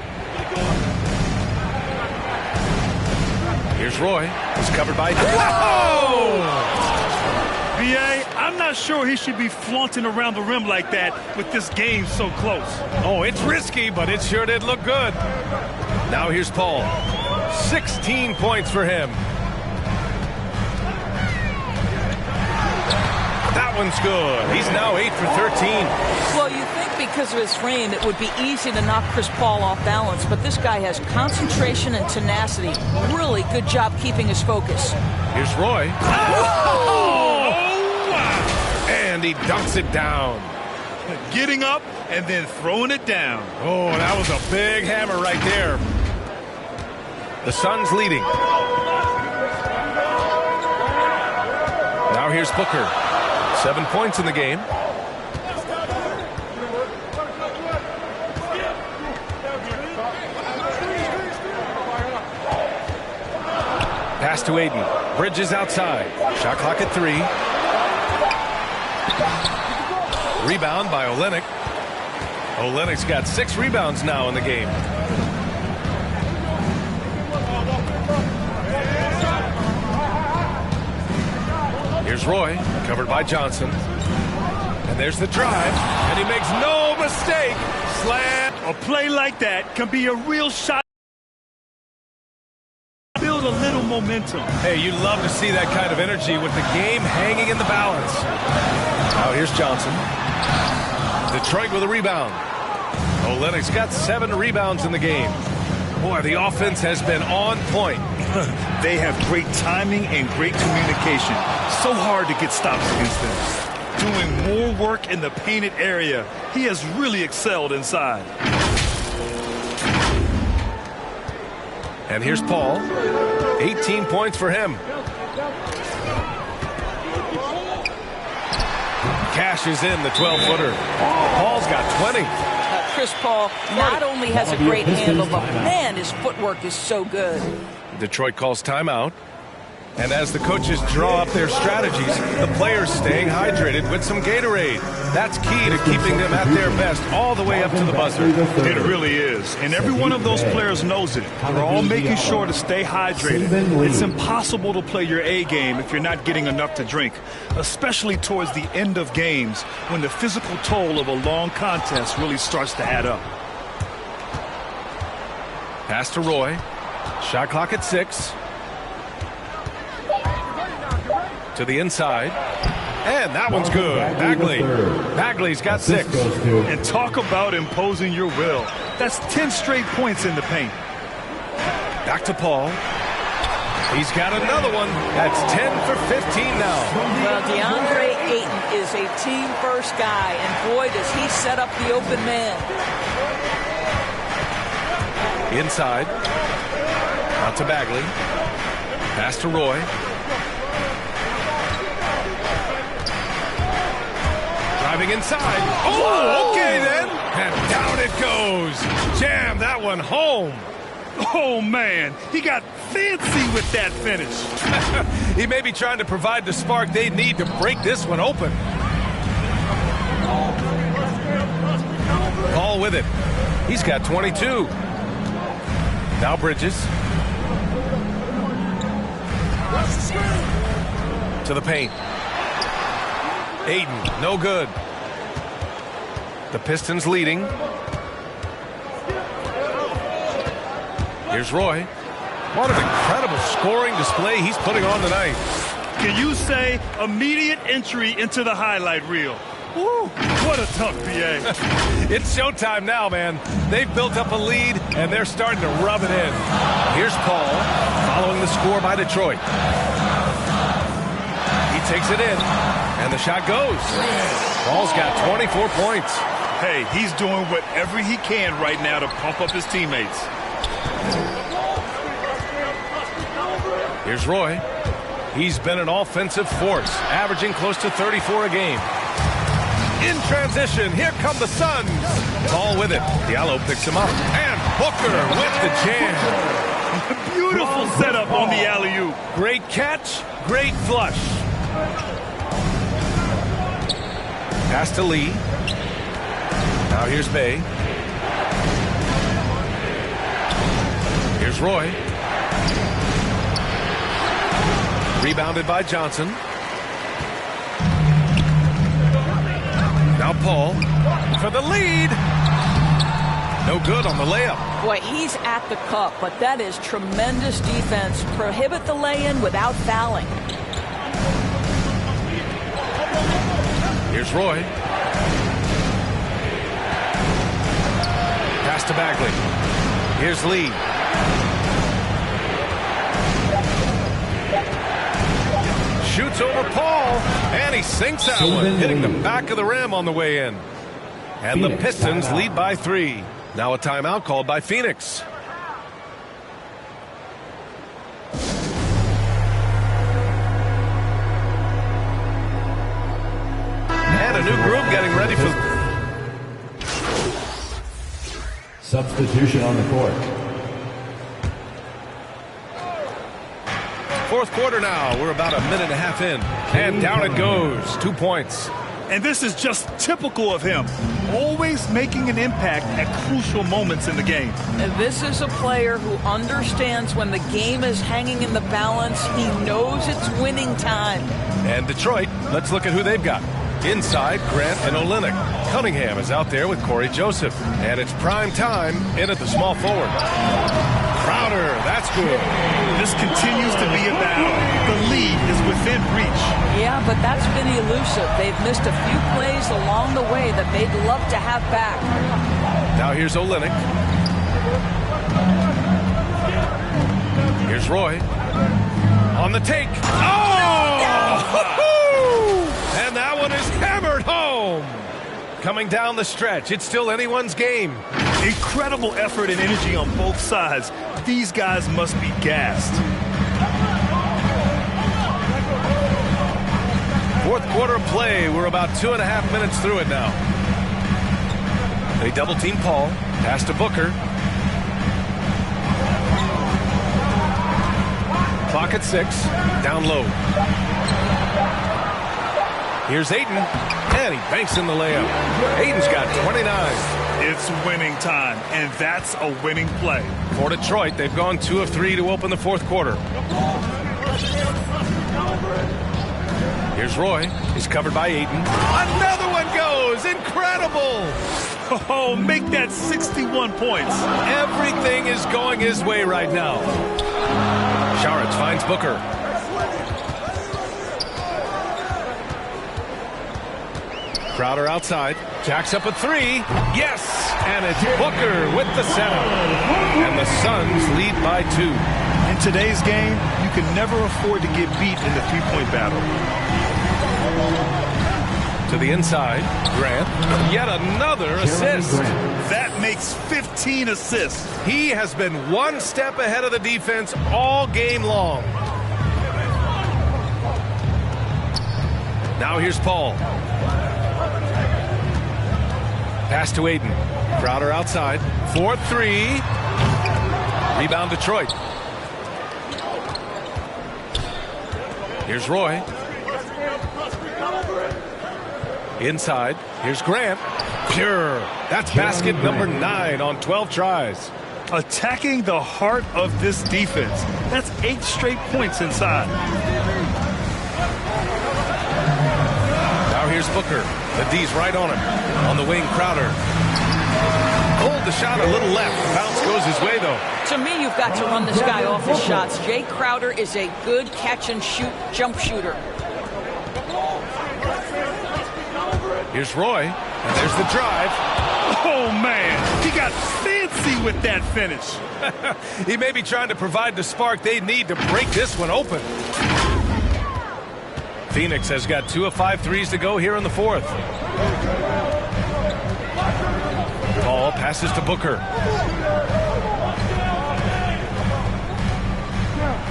Here's Roy. He's covered by... Whoa! B.A., I'm not sure he should be flaunting around the rim like that with this game so close. Oh, it's risky, but it sure did look good. Now here's Paul. 16 points for him. That one's good. He's now 8 for 13. Well, you think because of his frame, it would be easy to knock Chris Paul off balance, but this guy has concentration and tenacity. Really good job keeping his focus. Here's Roy. Oh! And he dunks it down. Getting up and then throwing it down. Oh, that was a big hammer right there. The Suns leading. Now here's Booker. 7 points in the game. Pass to Ayton. Bridges outside. Shot clock at 3. Rebound by Olynyk. Olynyk's got 6 rebounds now in the game. Here's Roy, covered by Johnson. And there's the drive, and he makes no mistake. Slam. A play like that can be a real shot. Build a little momentum. Hey, you love to see that kind of energy with the game hanging in the balance. Now here's Johnson. Detroit with a rebound. Olynyk's got 7 rebounds in the game. Boy, the offense has been on point. They have great timing and great communication. So hard to get stops against them. Doing more work in the painted area. He has really excelled inside. And here's Paul. 18 points for him. Cashes in the 12-footer. Paul's got 20. Chris Paul not only has a great handle, but man, his footwork is so good. Detroit calls timeout. And as the coaches draw up their strategies, the players staying hydrated with some Gatorade. That's key to keeping them at their best all the way up to the buzzer. It really is. And every one of those players knows it. They're all making sure to stay hydrated. It's impossible to play your A game if you're not getting enough to drink, especially towards the end of games when the physical toll of a long contest really starts to add up. Pass to Roy. Shot clock at 6. To the inside. And that one's good. Bagley's got 6. And talk about imposing your will. That's 10 straight points in the paint. Back to Paul. He's got another one. That's 10 for 15 now. Well, DeAndre Ayton is a team-first guy, and boy, does he set up the open man. Inside. Out to Bagley. Pass to Roy. Driving inside. Oh, okay then. And down it goes. Jam that one home. Oh, man. He got fancy with that finish. He may be trying to provide the spark they need to break this one open. Paul with it. He's got 22. Now Bridges. To the paint. Ayton, no good. The Pistons leading. Here's Roy. What an incredible scoring display he's putting on tonight. Can you say immediate entry into the highlight reel? Woo, what a tough PA. It's showtime now, man. They've built up a lead, and they're starting to rub it in. Here's Paul, following the score by Detroit. He takes it in, and the shot goes. Paul's got 24 points. Hey, he's doing whatever he can right now to pump up his teammates. Here's Roy. He's been an offensive force, averaging close to 34 a game. In transition, here come the Suns. Paul with it. Diallo picks him up. And Booker with the jam. Beautiful setup on the alley-oop. Great catch, great flush. Pass to Lee. Now here's Bay. Here's Roy. Rebounded by Johnson. Now Paul for the lead. No good on the layup. Boy, he's at the cup, but that is tremendous defense. Prohibit the lay-in without fouling. Here's Roy. Pass to Bagley. Here's Lee. Shoots over Paul, and he sinks that one, hitting the back of the rim on the way in. And the Pistons lead by 3. Now a timeout called by Phoenix. And a new group getting ready for... Substitution on the court. Fourth quarter now. We're about a minute and a half in. And down it goes. 2 points. And this is just typical of him. Always making an impact at crucial moments in the game. And this is a player who understands when the game is hanging in the balance. He knows it's winning time. And Detroit, let's look at who they've got. Inside, Grant and Olynyk. Cunningham is out there with Corey Joseph. And it's prime time in at the small forward. Crowder, that's good. This continues to be a battle. The lead is within reach. Yeah, but that's been elusive. They've missed a few plays along the way that they'd love to have back. Now here's Olynyk. Here's Roy. On the take. Oh! And that one is hammered home. Coming down the stretch. It's still anyone's game. Incredible effort and energy on both sides. These guys must be gassed. Fourth quarter of play. We're about 2.5 minutes through it now. They double team Paul. Pass to Booker. Clock at 6. Down low. Here's Ayton. And he banks in the layup. Ayton's got 29. It's winning time, and that's a winning play. For Detroit, they've gone 2 of 3 to open the fourth quarter. Here's Roy. He's covered by Ayton. Another one goes. Incredible. Oh, make that 61 points. Everything is going his way right now. Sharits finds Booker. Crowder outside. Jacks up a 3. Yes! And it's Booker with the setup. And the Suns lead by 2. In today's game, you can never afford to get beat in the three-point battle. To the inside. Grant. Yet another assist. That makes 15 assists. He has been one step ahead of the defense all game long. Now here's Paul. Pass to Ayton. Crowder outside. 4-3. Rebound Detroit. Here's Roy. Inside. Here's Grant. Pure. That's basket number 9 on 12 tries. Attacking the heart of this defense. That's 8 straight points inside. Now here's Booker. The D's right on him. On the wing, Crowder. Hold the shot a little left. The bounce goes his way, though. To me, you've got to run this guy off his shots. Jay Crowder is a good catch-and-shoot jump shooter. Here's Roy. And there's the drive. Oh, man, he got fancy with that finish. He may be trying to provide the spark they need to break this one open. Phoenix has got 2 of 5 threes to go here in the fourth. Paul passes to Booker.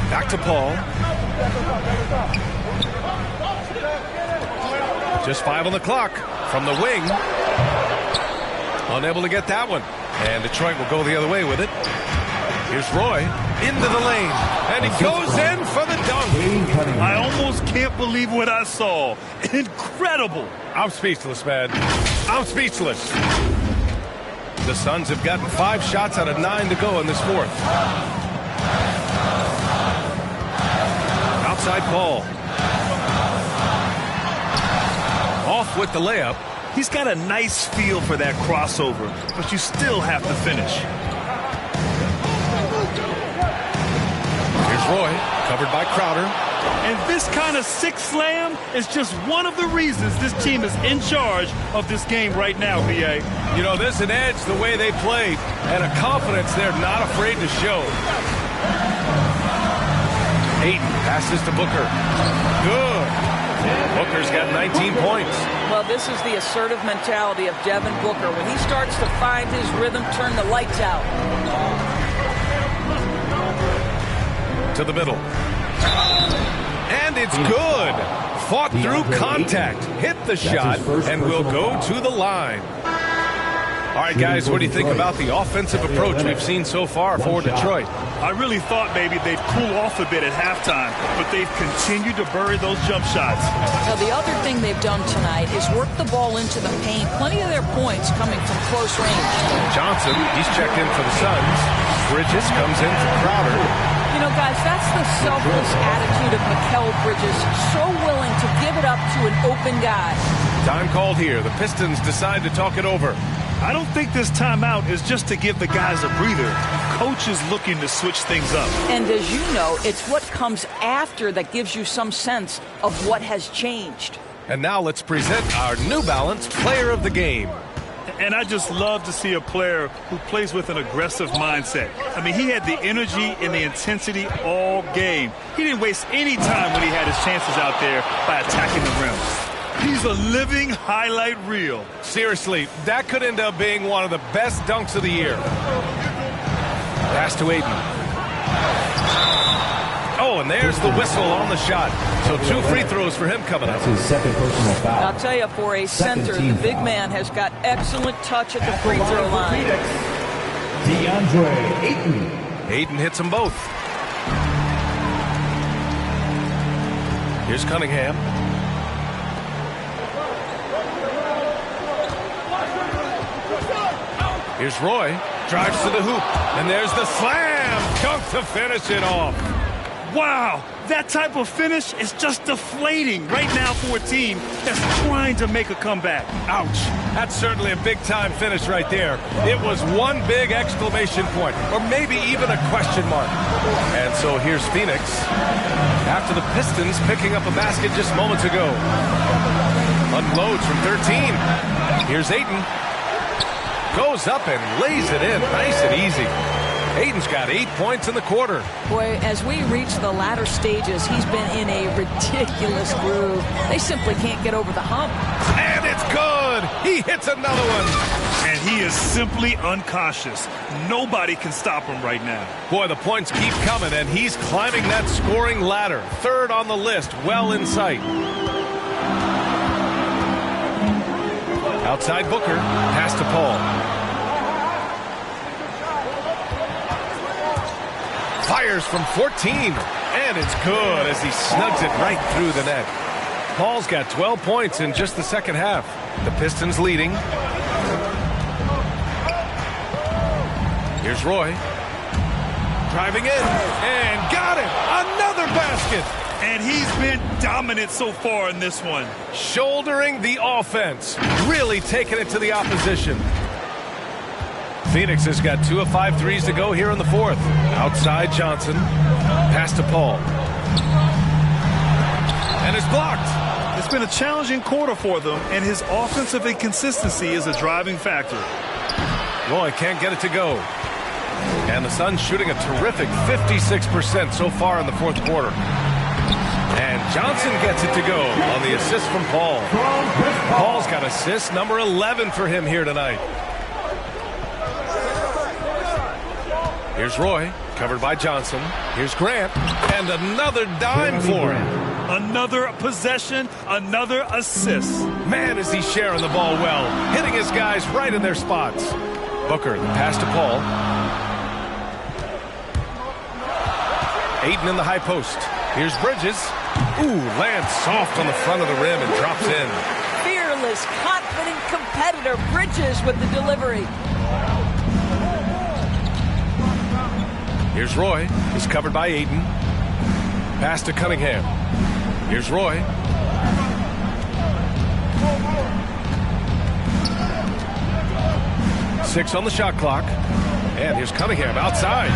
Back to Paul. Just 5 on the clock from the wing. Unable to get that one. And Detroit will go the other way with it. Here's Roy into the lane. And he goes in for the dunk. I almost can't believe what I saw. Incredible. I'm speechless, man. I'm speechless. The Suns have gotten 5 shots out of 9 to go in this fourth. Outside Paul. Off with the layup. He's got a nice feel for that crossover, but you still have to finish. Here's Roy, covered by Crowder. And this kind of six slam is just one of the reasons this team is in charge of this game right now, B.A. You know, there's an edge the way they played and a confidence they're not afraid to show. Ayton passes to Booker. Good. Booker's got 19 points. Well, this is the assertive mentality of Devin Booker. When he starts to find his rhythm, turn the lights out. To the middle. And it's good. Fought through contact. Hit the shot and will go to the line. All right, guys, what do you think about the offensive approach we've seen so far for Detroit? I really thought maybe they'd cool off a bit at halftime, but they've continued to bury those jump shots. Now, the other thing they've done tonight is work the ball into the paint. Plenty of their points coming from close range. Johnson, he's checked in for the Suns. Bridges comes in for Crowder. You know, guys, that's the selfless attitude of Mikal Bridges. So willing to give it up to an open guy. Time called here. The Pistons decide to talk it over. I don't think this timeout is just to give the guys a breather. Coach is looking to switch things up. And as you know, it's what comes after that gives you some sense of what has changed. And now let's present our New Balance Player of the Game. And I just love to see a player who plays with an aggressive mindset. I mean, he had the energy and the intensity all game. He didn't waste any time when he had his chances out there by attacking the rim. He's a living highlight reel. Seriously, that could end up being one of the best dunks of the year. Pass to Ayton. Oh, and there's the whistle on the shot. So 2 free throws for him coming up. That's his second personal foul. I'll tell you, for a center, the big man has got excellent touch at the free throw line. DeAndre Ayton. Ayton hits them both. Here's Cunningham. Here's Roy, drives to the hoop, and there's the slam dunk to finish it off. Wow, that type of finish is just deflating right now for a team that's trying to make a comeback. Ouch, that's certainly a big-time finish right there. It was one big exclamation point, or maybe even a question mark. And so here's Phoenix, after the Pistons picking up a basket just moments ago. Unloads from 13. Here's Ayton. Goes up and lays it in nice and easy. Ayton's got 8 points in the quarter. Boy, as we reach the latter stages, he's been in a ridiculous groove. They simply can't get over the hump. And it's good. He hits another one. And he is simply uncautious. Nobody can stop him right now. Boy, the points keep coming, and he's climbing that scoring ladder. 3rd on the list, well in sight. Outside Booker, pass to Paul. Fires from 14, and it's good as he snugs it right through the net. Paul's got 12 points in just the second half. The Pistons leading. Here's Roy. Driving in, and got it! Another basket! And he's been dominant so far in this one. Shouldering the offense. Really taking it to the opposition. Phoenix has got 2 of 5 threes to go here in the fourth. Outside Johnson. Pass to Paul. And it's blocked. It's been a challenging quarter for them, and his offensive inconsistency is a driving factor. Roy can't get it to go. And the Suns shooting a terrific 56% so far in the fourth quarter. And Johnson gets it to go on the assist from Paul. Paul's got assist number 11 for him here tonight. Here's Roy, covered by Johnson. Here's Grant, and another dime for him. Another possession, another assist. Man, is he sharing the ball well, hitting his guys right in their spots. Booker, the pass to Paul. Ayton in the high post. Here's Bridges. Ooh, lands soft on the front of the rim and drops in. Fearless, confident competitor. Bridges with the delivery. Here's Roy. He's covered by Ayton. Pass to Cunningham. Here's Roy. Six on the shot clock. And here's Cunningham outside.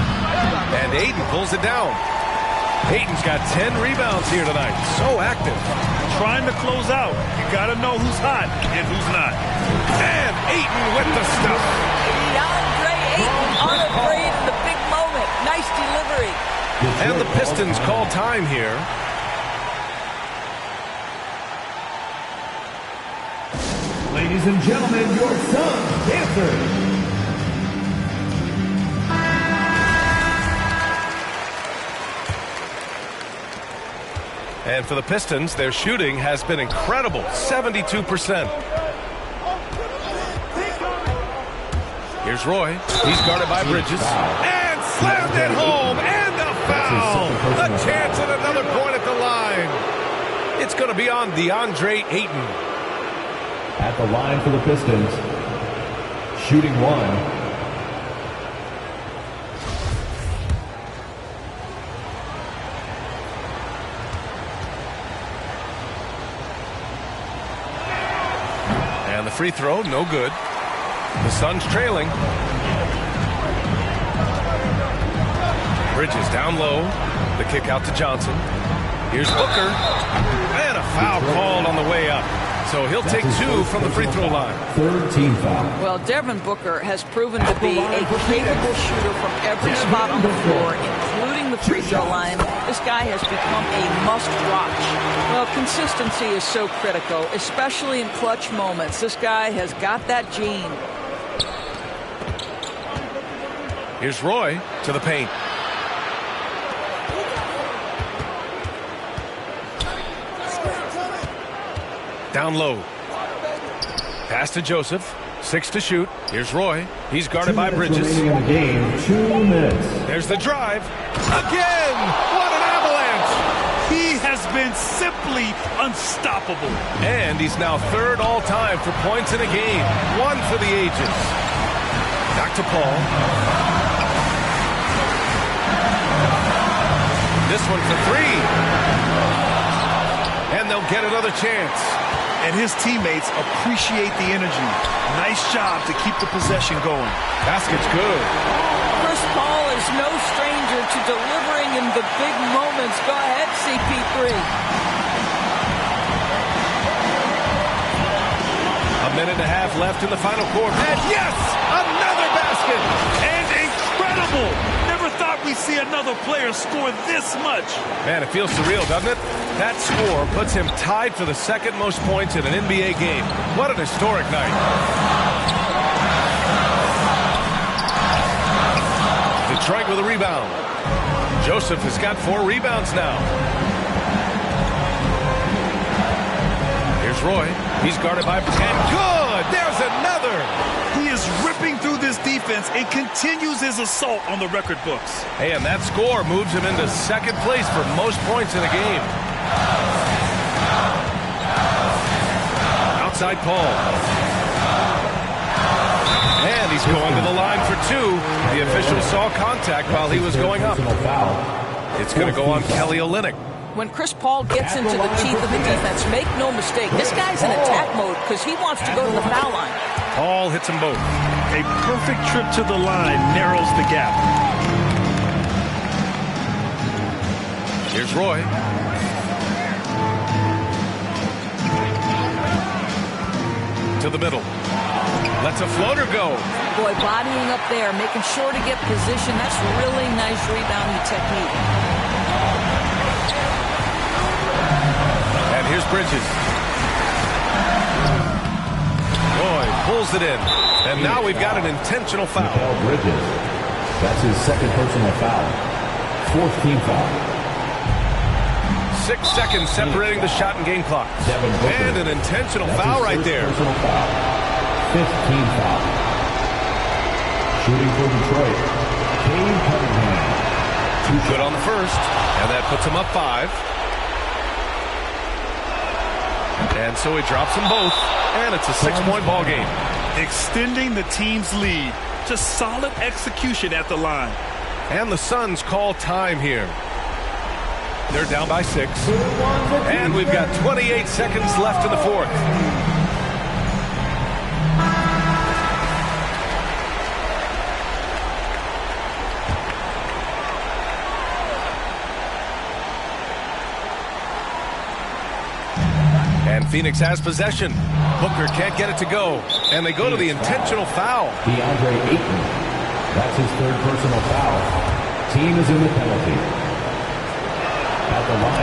And Ayton pulls it down. Ayton's got 10 rebounds here tonight. So active. Trying to close out. You got to know who's hot and who's not. And Ayton with the stuff. DeAndre Ayton unafraid in the big moment. Nice delivery. And the Pistons call time here. Ladies and gentlemen, your Suns Dancers. And for the Pistons, their shooting has been incredible, 72%. Here's Roy. He's guarded by Bridges. And slammed it home. And a foul. A chance at another point at the line. It's going to be on DeAndre Ayton. At the line for the Pistons, shooting one. And the free throw, no good. The Suns trailing. Bridges down low. The kick out to Johnson. Here's Booker. And a foul called on the way up. So he'll take two from the free throw line. Third team foul. Well, Devin Booker has proven to be a capable shooter from every spot on the floor, including the free throw line. This guy has become a must-watch. Well, consistency is so critical, especially in clutch moments. This guy has got that gene. Here's Roy to the paint. Down low. Pass to Joseph. 6 to shoot. Here's Roy. He's guarded by Bridges. In the game, 2 minutes. There's the drive. Again! What an avalanche! He has been simply unstoppable. And he's now third all-time for points in a game. One for the ages. Back to Paul. This one for three. And they'll get another chance. And his teammates appreciate the energy. Nice job to keep the possession going. Basket's good. Chris Paul is no stranger to delivering in the big moments. Go ahead, CP3. A minute and a half left in the final quarter. And yes! Another basket! And incredible! Never thought we'd see another player score this much. Man, it feels surreal, doesn't it? That score puts him tied for the second most points in an NBA game. What an historic night. Detroit with a rebound. Joseph has got 4 rebounds now. Here's Roy. He's guarded by... And good! There's another! He is ripping through this defense and continues his assault on the record books. Hey, and that score moves him into second place for most points in a game. Outside Paul. And he's going to the line for 2. The official saw contact while he was going up. It's going to go on Kelly Olynyk. When Chris Paul gets into the teeth of the defense, make no mistake, this guy's in attack mode because he wants to go to the foul line. Paul hits them both. A perfect trip to the line narrows the gap. Here's Roy. To the middle. Lets a floater go. Boy, bodying up there, making sure to get position. That's really nice rebounding technique. And here's Bridges. Boy, pulls it in. And now we've got an intentional foul. Mikal Bridges. That's his second personal foul. Fourth team foul. 6 seconds separating the shot and game clock. And an intentional foul right there. Personal foul. Fifth team foul. Shooting for Detroit, Cade Cunningham. Good on the first, and that puts him up 5. And so he drops them both, and it's a 6-point ball game. Extending the team's lead. Just solid execution at the line. And the Suns call time here. They're down by 6. And we've got 28 seconds left in the fourth. And Phoenix has possession. Booker can't get it to go. And they go to the intentional foul. DeAndre Ayton. That's his third personal foul. Team is in the penalty.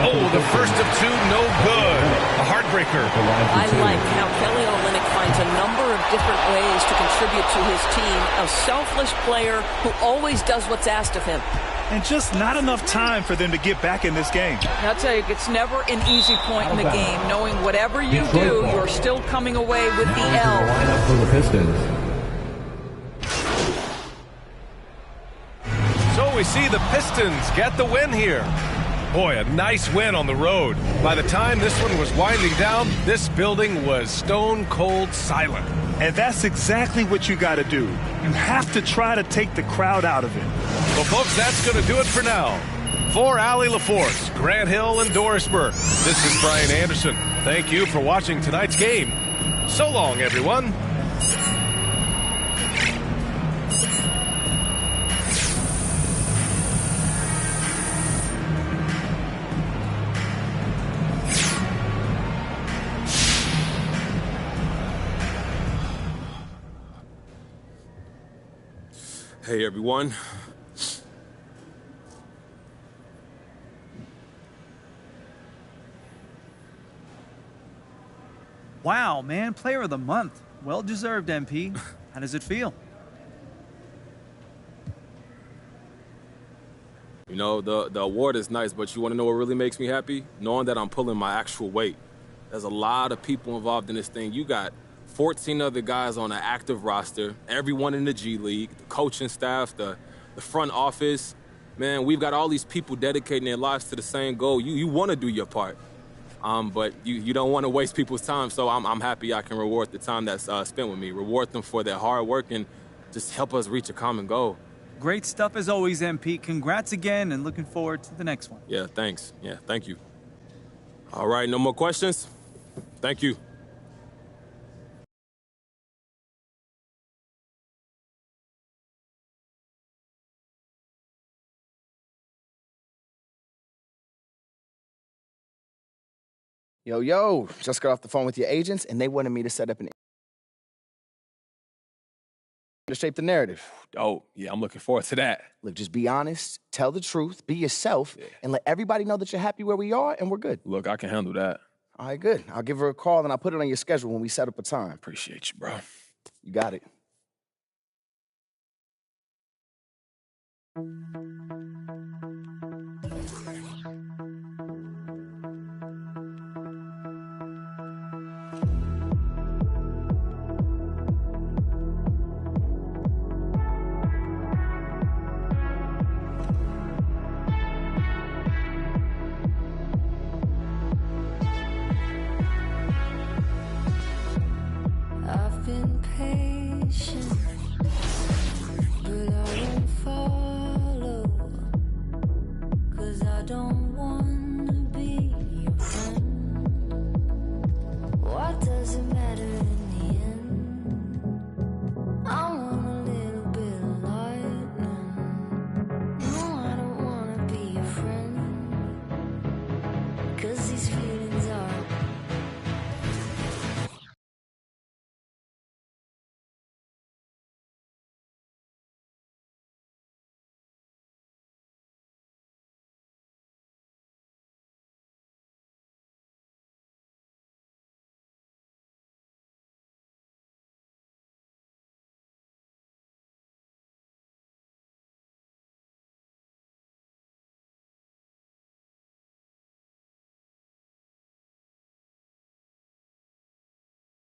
Oh, the first of 2, no good. A heartbreaker. I like how Kelly Olynyk finds a number of different ways to contribute to his team. A selfless player who always does what's asked of him. And just not enough time for them to get back in this game. I'll tell you, it's never an easy point in the game, knowing whatever you do, you're still coming away with the L. Lineup for the Pistons. So we see the Pistons get the win here. Boy, a nice win on the road. By the time this one was winding down, this building was stone cold silent. And that's exactly what you got to do. You have to try to take the crowd out of it. Well, folks, that's going to do it for now. For Allie LaForce, Grant Hill, and Doris Burke, this is Brian Anderson. Thank you for watching tonight's game. So long, everyone. Hey, everyone. Wow, man, player of the month. Well deserved, MP. How does it feel? You know, the award is nice, but you want to know what really makes me happy? Knowing that I'm pulling my actual weight. There's a lot of people involved in this thing. You got 14 other guys on an active roster, everyone in the G League, the coaching staff, the front office. Man, we've got all these people dedicating their lives to the same goal. You want to do your part, but you don't want to waste people's time, so I'm happy I can reward the time that's spent with me, reward them for their hard work, and just help us reach a common goal. Great stuff as always, MP. Congrats again, and looking forward to the next one. Yeah, thanks. Yeah, thank you. All right, no more questions? Thank you. Yo, just got off the phone with your agents, and they wanted me to set up to shape the narrative. Oh, yeah, I'm looking forward to that. Look, just be honest, tell the truth, be yourself, and let everybody know that you're happy where we are, and we're good. Look, I can handle that. All right, good. I'll give her a call, and I'll put it on your schedule when we set up a time. Appreciate you, bro. You got it. I've been patient, but I won't follow, 'cause I don't